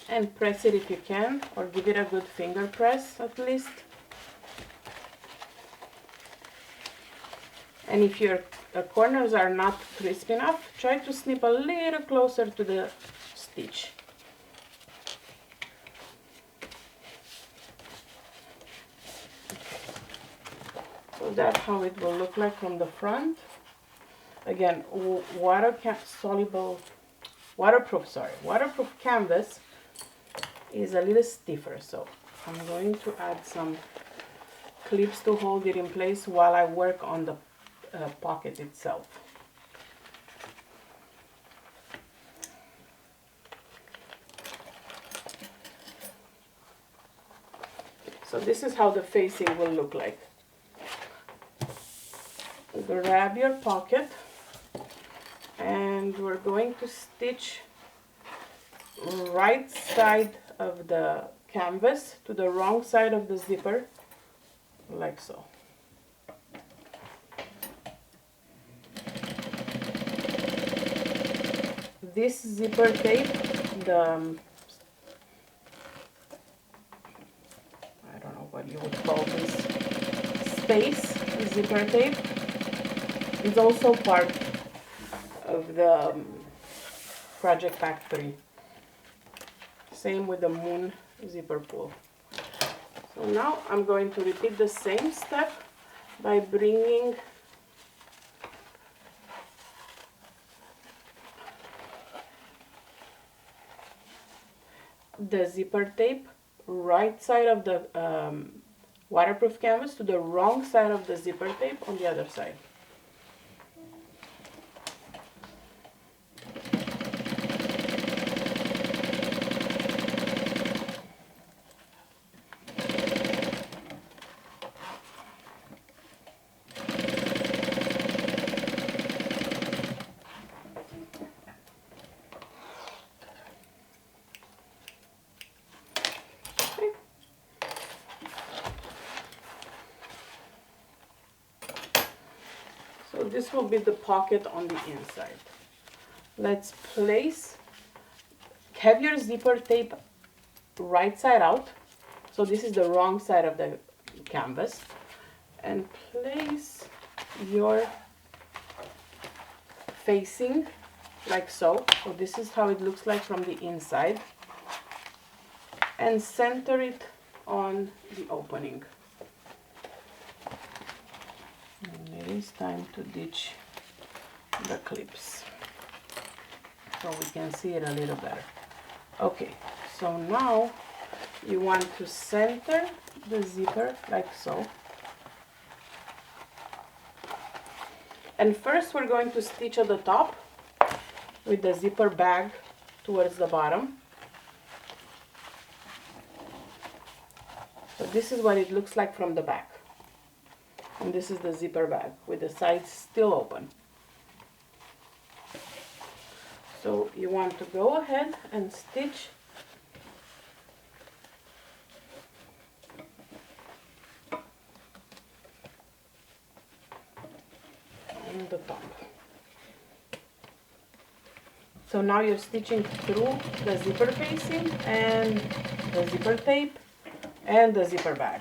And press it if you can, or give it a good finger press at least. And if your corners are not crisp enough, try to snip a little closer to the stitch. So that's how it will look like from the front. Again, waterproof canvas is a little stiffer, so I'm going to add some clips to hold it in place while I work on the pocket itself. So this is how the facing will look like. Grab your pocket, and we're going to stitch right side of the canvas to the wrong side of the zipper, like so. This zipper tape, I don't know what you would call this, space zipper tape, is also part of the Project Pack 3. Same with the moon zipper pull. So now I'm going to repeat the same step by bringing the zipper tape right side of the waterproof canvas to the wrong side of the zipper tape on the other side. So this will be the pocket on the inside. Let's have your zipper tape right side out. So this is the wrong side of the canvas. And place your facing like so. So this is how it looks like from the inside. And center it on the opening. And it is time to ditch the clips so we can see it a little better. Okay, so now you want to center the zipper like so. And first we're going to stitch at the top with the zipper bag towards the bottom. So this is what it looks like from the back. And this is the zipper bag with the sides still open. So you want to go ahead and stitch on the top. So now you're stitching through the zipper facing and the zipper tape and the zipper bag.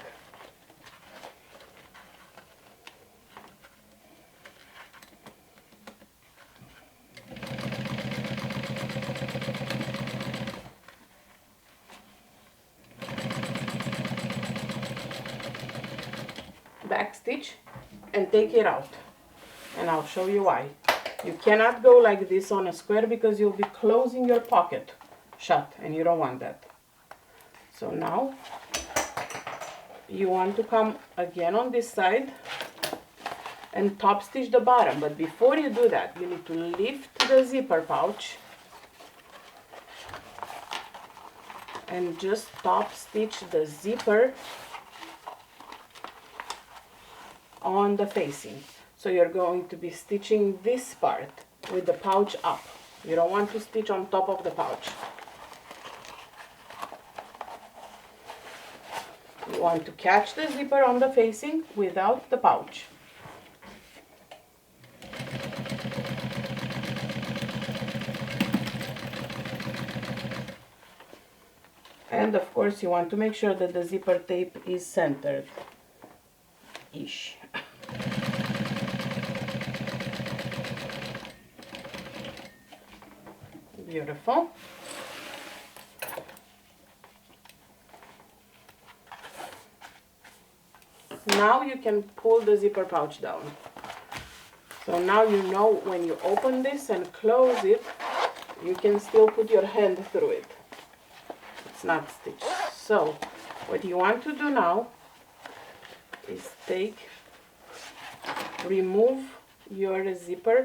Back stitch and take it out, and I'll show you why. You cannot go like this on a square because you'll be closing your pocket shut, and you don't want that. So now you want to come again on this side and top stitch the bottom, but before you do that you need to lift the zipper pouch and just top stitch the zipper on the facing. So you're going to be stitching this part with the pouch up. You don't want to stitch on top of the pouch. You want to catch the zipper on the facing without the pouch. And of course you want to make sure that the zipper tape is centered-ish. Beautiful. Now you can pull the zipper pouch down. So now you know when you open this and close it, you can still put your hand through it. It's not stitched. So what you want to do now is remove your zipper,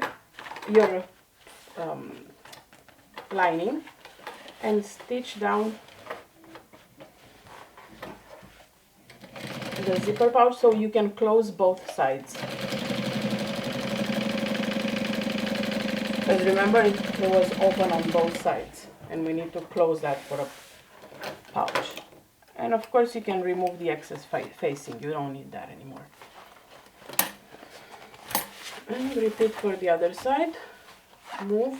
your lining, and stitch down the zipper pouch so you can close both sides. Because remember, it was open on both sides and we need to close that for a pouch. And of course you can remove the excess facing, you don't need that anymore. And repeat for the other side. Move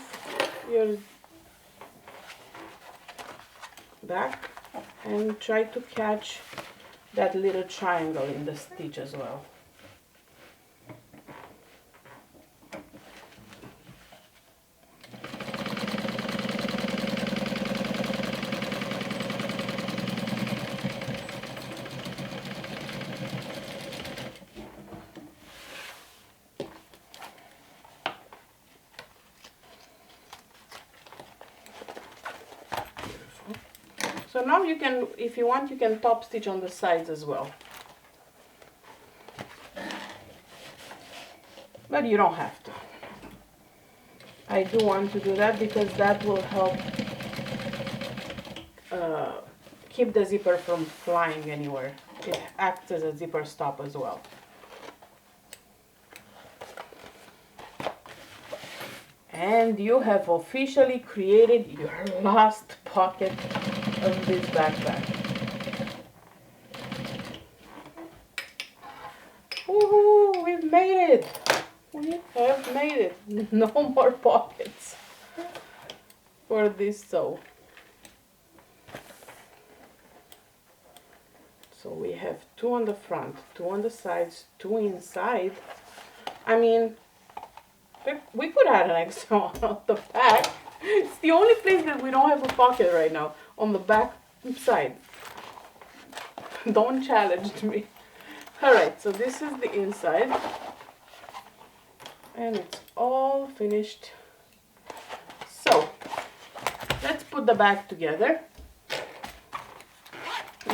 your back and try to catch that little triangle in the stitch as well. So now you can, if you want, you can top stitch on the sides as well. But you don't have to. I do want to do that because that will help keep the zipper from flying anywhere. It acts as a zipper stop as well. And you have officially created your last pocket of this backpack. Woohoo! We've made it! We have made it! No more pockets for this sew. So we have 2 on the front, 2 on the sides, 2 inside. I mean, we could add an extra one on the back. It's the only place that we don't have a pocket right now, on the back side. Don't challenge me. Alright, so this is the inside. And it's all finished. So, let's put the back together.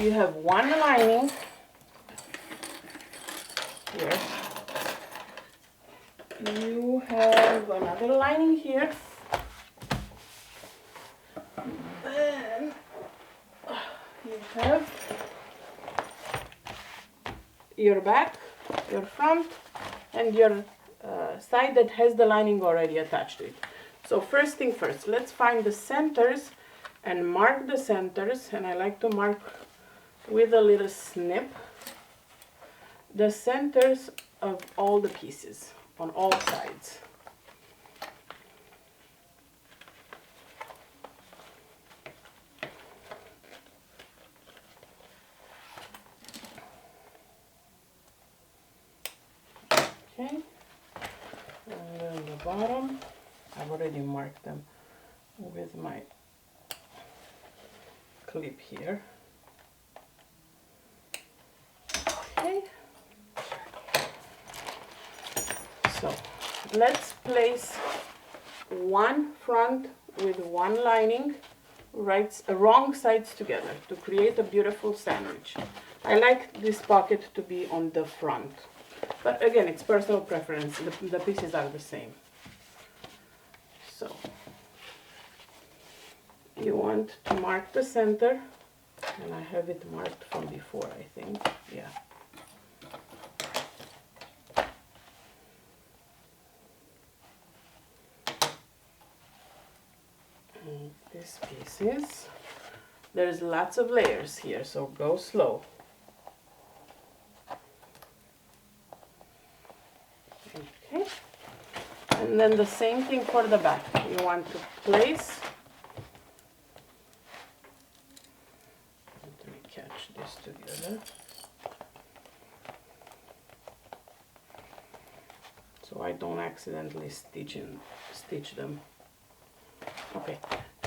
You have one lining here. You have another lining here. Then you have your back, your front, and your side that has the lining already attached to it. So first thing first, let's find the centers and mark the centers. And I like to mark with a little snip the centers of all the pieces on all sides. Okay, and then the bottom, I've already marked them with my clip here. Okay, so let's place one front with one lining, wrong sides together to create a beautiful sandwich. I like this pocket to be on the front, but again, it's personal preference. The pieces are the same. So you want to mark the center, and I have it marked from before, I think. Yeah. And this piece is, there's lots of layers here, so go slow. Okay, and then the same thing for the back. You want to place, let me catch this together, so I don't accidentally stitch them. Okay,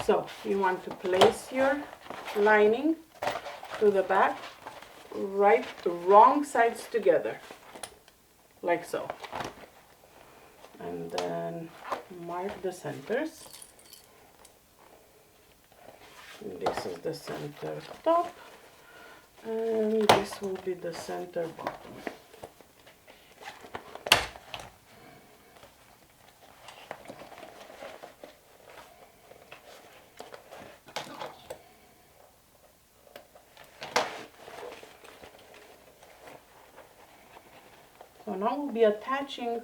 so you want to place your lining to the back, wrong sides together, like so. And then mark the centers. And this is the center top, and this will be the center bottom. So now we'll be attaching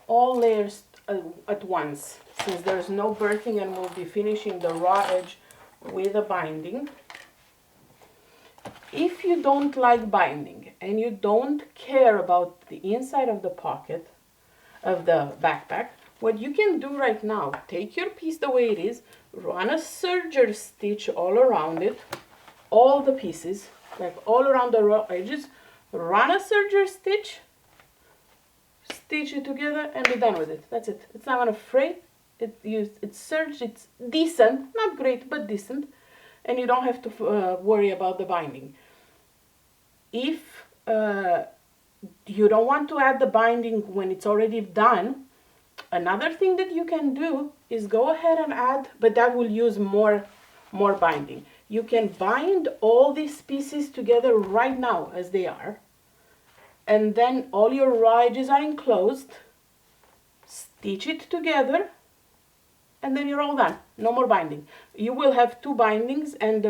all layers at once, since there's no birthing, and we'll be finishing the raw edge with a binding. If you don't like binding and you don't care about the inside of the pocket of the backpack, what you can do right now, take your piece the way it is, run a serger stitch all around it, all the pieces, like all around the raw edges, run a serger stitch, stitch it together, and be done with it. That's it. It's not gonna fray. It's serged. It's decent, not great, but decent, and you don't have to worry about the binding. If you don't want to add the binding when it's already done, another thing that you can do is go ahead and add, but that will use more binding. You can bind all these pieces together right now as they are, and then all your raw edges are enclosed, stitch it together, and then you're all done. No more binding. You will have 2 bindings, and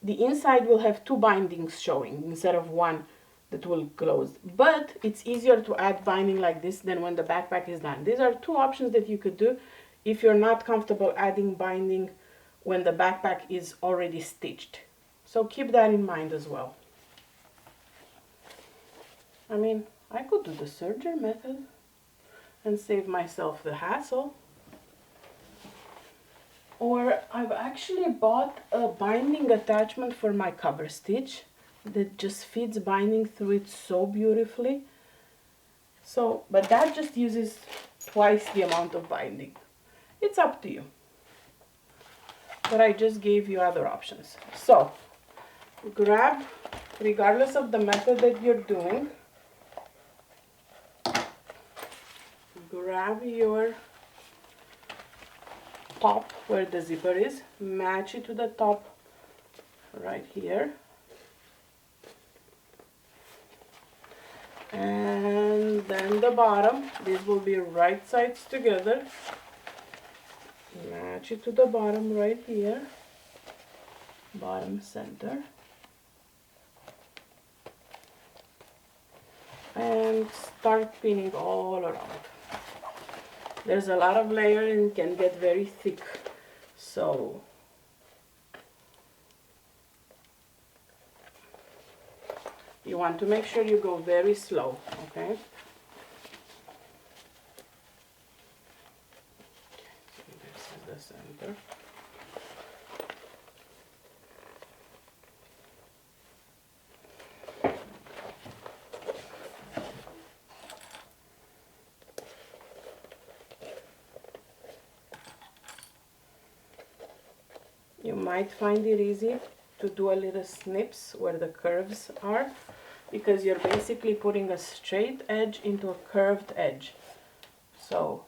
the inside will have 2 bindings showing instead of 1 that will close. But it's easier to add binding like this than when the backpack is done. These are 2 options that you could do if you're not comfortable adding binding when the backpack is already stitched. So keep that in mind as well. I mean, I could do the serger method and save myself the hassle. Or I've actually bought a binding attachment for my cover stitch that just fits binding through it so beautifully. So, but that just uses twice the amount of binding. It's up to you. But I just gave you other options. So, grab, regardless of the method that you're doing, grab your top where the zipper is, match it to the top right here, and then the bottom, these will be right sides together, match it to the bottom right here, bottom center, and start pinning all around. There's a lot of layer and it can get very thick, so you want to make sure you go very slow, okay? This is the center. You might find it easy to do a little snips where the curves are, because you're basically putting a straight edge into a curved edge. So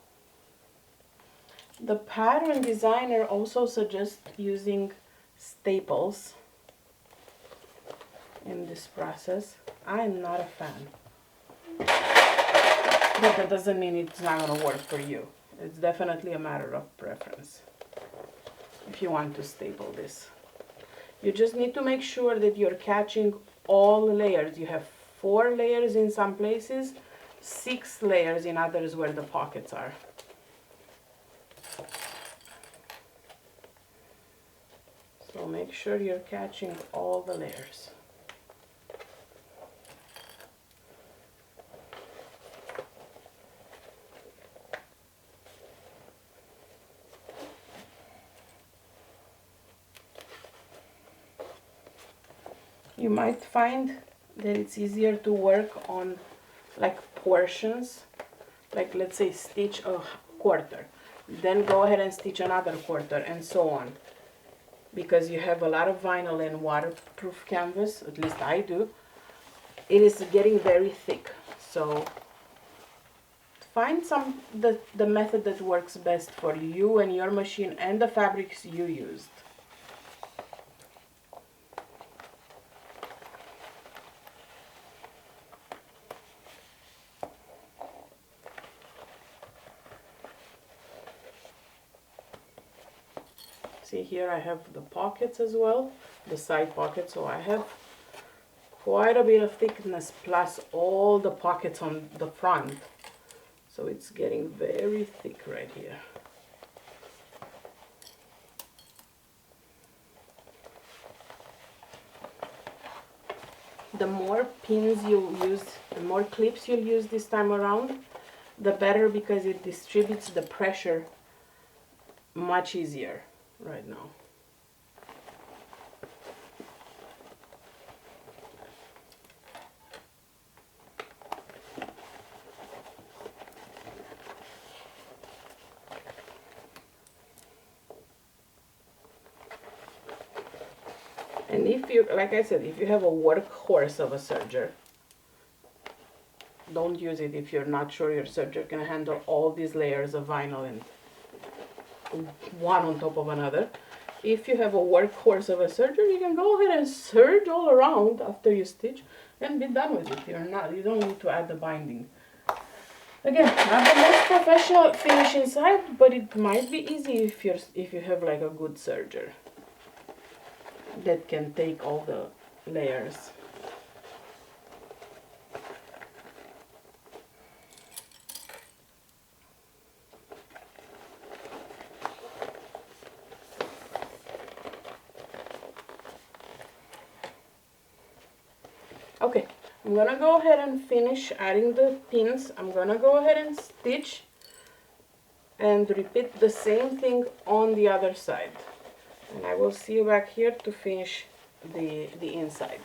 the pattern designer also suggests using staples in this process. I'm not a fan, but that doesn't mean it's not going to work for you. It's definitely a matter of preference. If you want to staple this, you just need to make sure that you're catching all the layers. You have 4 layers in some places, 6 layers in others where the pockets are. So make sure you're catching all the layers. You might find that it's easier to work on like portions, like let's say stitch a quarter, then go ahead and stitch another quarter, and so on, because you have a lot of vinyl and waterproof canvas, at least I do. It is getting very thick, so find the method that works best for you and your machine and the fabrics you used. See here I have the pockets as well, the side pockets, so I have quite a bit of thickness plus all the pockets on the front. So it's getting very thick right here. The more pins you'll use, the more clips you'll use this time around, the better, because it distributes the pressure much easier right now. And if you, like I said, if you have a workhorse of a serger, don't use it if you're not sure your serger can handle all these layers of vinyl and one on top of another. If you have a workhorse of a serger, you can go ahead and serge all around after you stitch and be done with it. You don't need to add the binding. Again, not the most professional finish inside, but it might be easy if you have like a good serger that can take all the layers. Okay, I'm gonna go ahead and finish adding the pins. I'm gonna go ahead and stitch and repeat the same thing on the other side. And I will see you back here to finish the inside.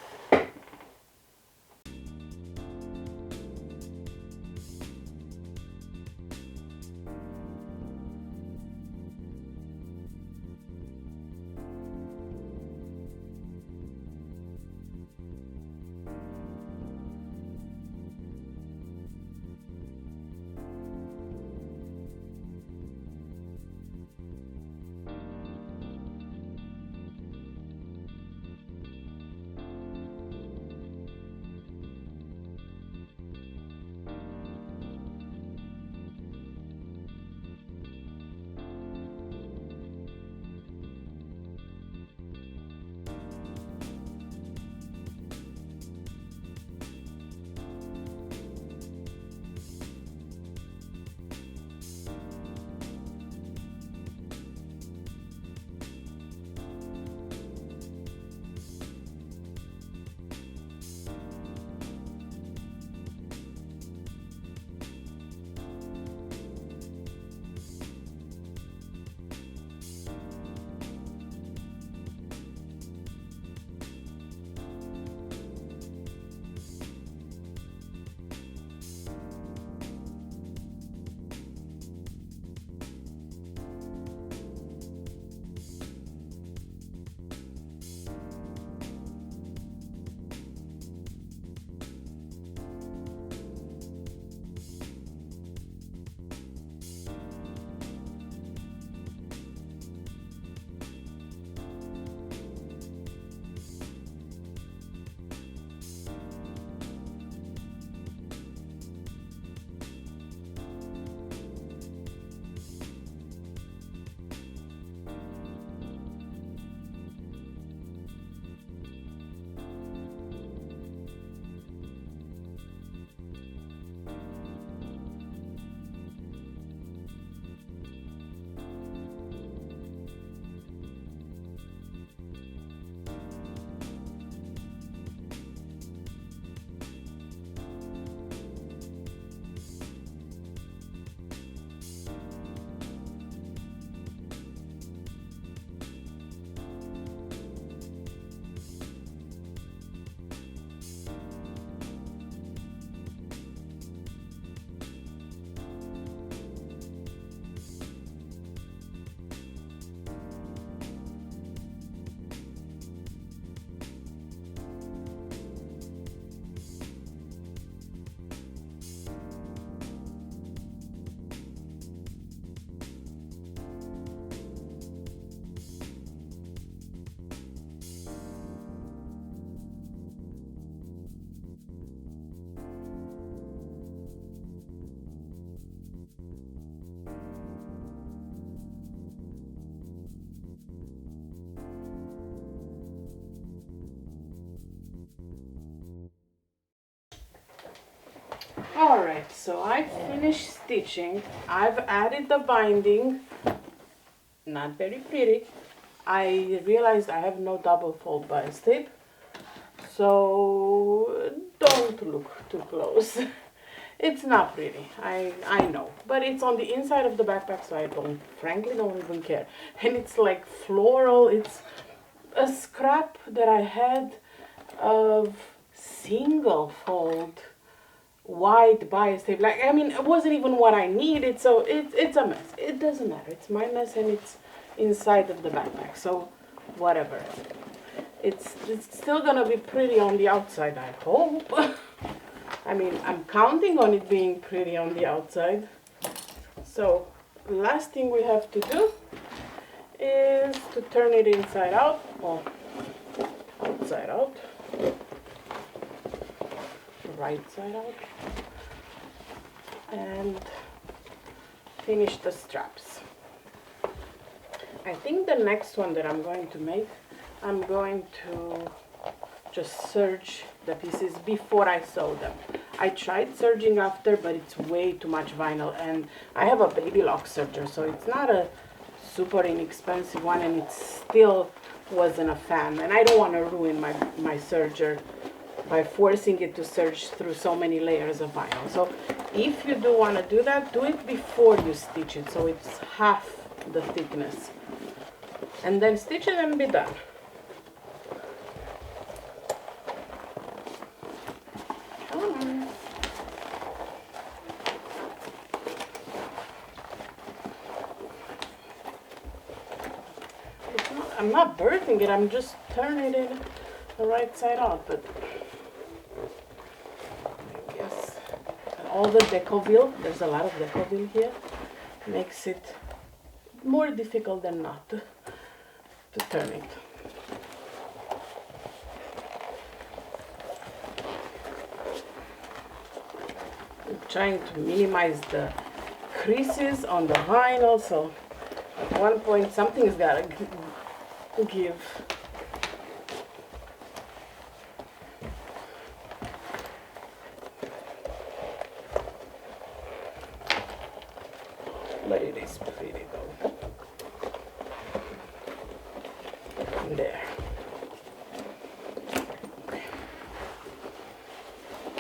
Alright, so I finished stitching. I've added the binding. Not very pretty. I realized I have no double fold bias tape, so don't look too close. It's not pretty, I know, but it's on the inside of the backpack, so I frankly don't even care. And it's like floral. It's a scrap that I had of single fold white bias tape. Like, I mean, it wasn't even what I needed, so it's a mess. It doesn't matter. It's my mess, and it's inside of the backpack, so whatever. It's still gonna be pretty on the outside, I hope. I mean, I'm counting on it being pretty on the outside. So last thing we have to do is to turn it inside out, or outside out, right side out, and finish the straps. I think the next one that I'm going to make, I'm going to just serge the pieces before I sew them. I tried serging after, but it's way too much vinyl, and I have a baby lock serger, so it's not a super inexpensive one, and it still wasn't a fan, and I don't want to ruin my serger by forcing it to surge through so many layers of vinyl. So if you do want to do that, do it before you stitch it, so it's half the thickness. And then stitch it and be done. Come on. I'm not birthing it, I'm just turning it the right side out, but I guess all the decoville, there's a lot of decoville here, makes it more difficult than not to turn it. I'm trying to minimize the creases on the vinyl, so at one point something's gotta give. But it is pretty though. There. Okay.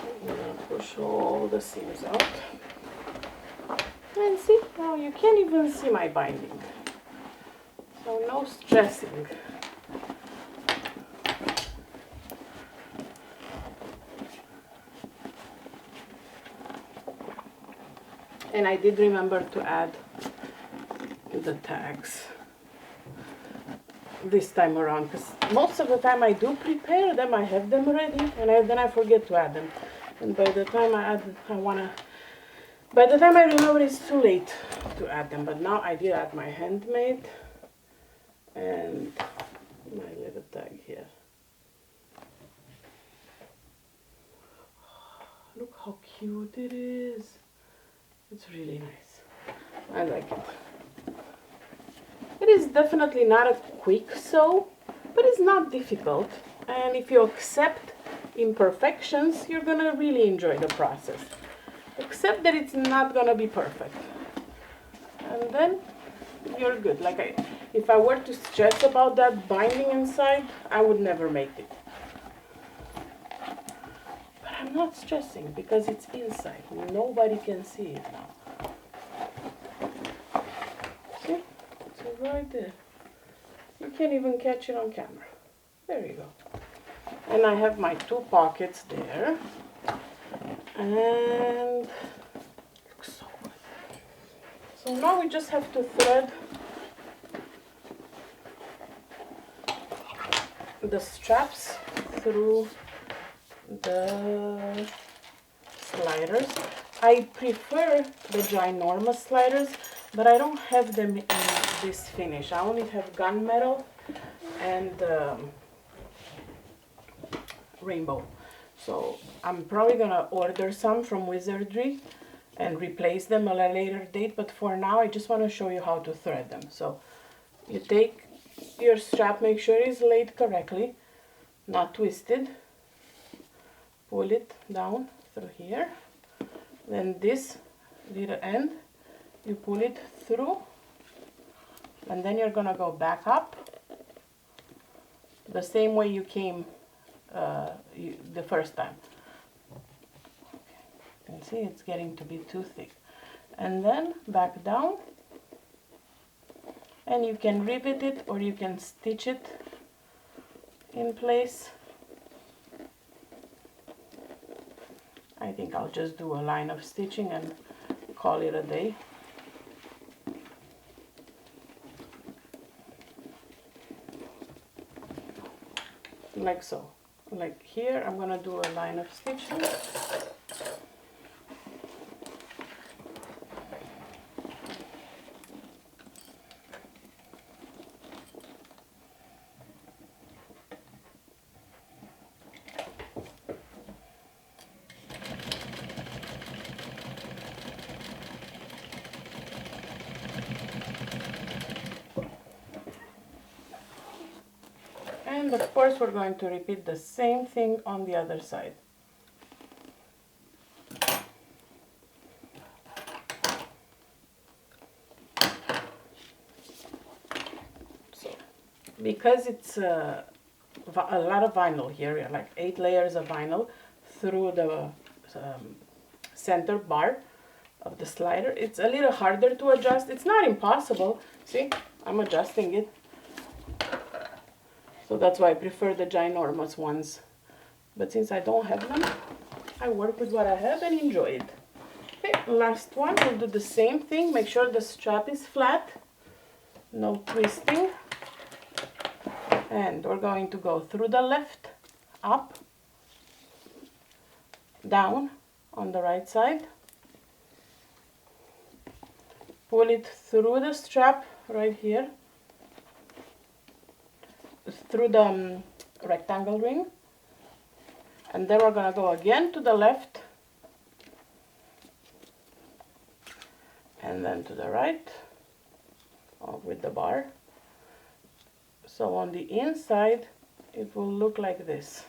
I'm gonna push all the seams out. And see, now you can't even see my binding. So no stressing. And I did remember to add the tags this time around, because most of the time I do prepare them, I have them ready, and then I forget to add them. And by the time by the time I remember, it's too late to add them. But now I did add my handmade and my little tag here. Look how cute it is. It's really nice. I like it. It is definitely not a quick sew, but it's not difficult. And if you accept imperfections, you're gonna really enjoy the process. Except that it's not gonna be perfect. And then you're good. Like if I were to stress about that binding inside, I would never make it. But I'm not stressing because it's inside. Nobody can see it now. See? It's right there. You can't even catch it on camera. There you go. And I have my two pockets there. And looks so good. So now we just have to thread the straps through the sliders. I prefer the ginormous sliders, but I don't have them in this finish. I only have gunmetal and rainbow. So I'm probably gonna order some from Wizardry and replace them at a later date, but for now I just want to show you how to thread them. So you take your strap, make sure it's laid correctly, not twisted. Pull it down through here. Then this little end, you pull it through, and then you're gonna go back up the same way you came the first time. You can see it's getting to be too thick. And then back down, and you can rivet it or you can stitch it in place. I think I'll just do a line of stitching and call it a day. Like so. Like here, I'm gonna do a line of stitching. And of course we're going to repeat the same thing on the other side. So, because it's a lot of vinyl here, like 8 layers of vinyl through the center bar of the slider. It's a little harder to adjust. It's not impossible. See, I'm adjusting it. So that's why I prefer the ginormous ones. But since I don't have them, I work with what I have and enjoy it. Okay, last one, we'll do the same thing. Make sure the strap is flat, no twisting. And we're going to go through the left, up, down on the right side. Pull it through the strap right here, through the rectangle ring. And then we're gonna go again to the left, and then to the right with the bar. So on the inside it will look like this.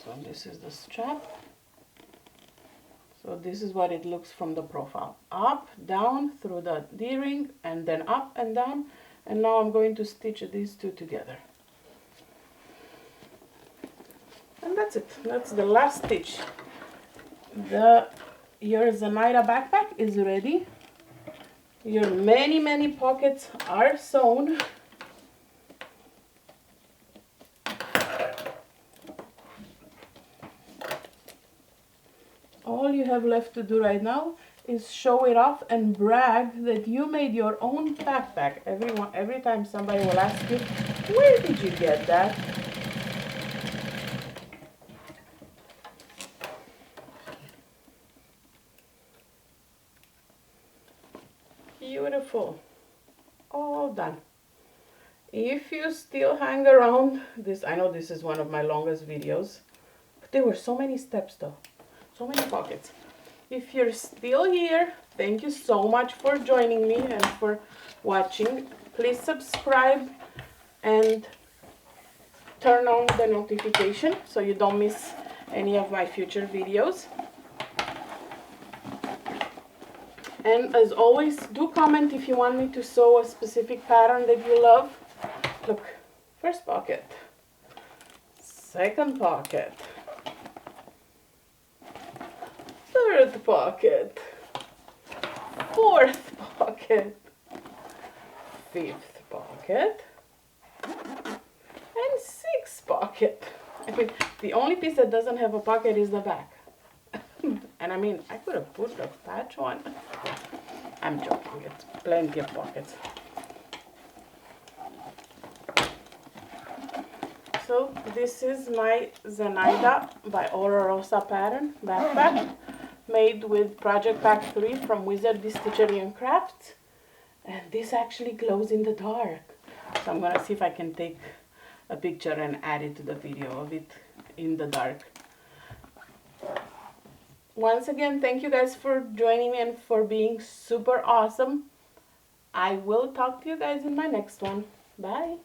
So this is the strap. So this is what it looks from the profile. Up, down through the D-ring, and then up and down. And now I'm going to stitch these two together. And that's it. That's the last stitch. Your Zenaida backpack is ready. Your many pockets are sewn. All you have left to do right now is show it off and brag that you made your own backpack. Every time somebody will ask you, where did you get that? Beautiful. All done. If you still hang around this, I know this is one of my longest videos, but there were so many steps though, so many pockets. If you're still here, thank you so much for joining me and for watching. Please subscribe and turn on the notification so you don't miss any of my future videos. And as always, do comment if you want me to sew a specific pattern that you love. Look, first pocket, second pocket, third pocket, fourth pocket, fifth pocket, and sixth pocket. I mean, the only piece that doesn't have a pocket is the back. And I mean, I could have put the patch one. I'm joking, it's plenty of pockets. So this is my Zenaida by Aura Rosa pattern backpack, made with Project Pack 3 from Wizard Stitchery and Crafts. And this actually glows in the dark. So I'm gonna see if I can take a picture and add it to the video of it in the dark. Once again, thank you guys for joining me and for being super awesome. I will talk to you guys in my next one. Bye.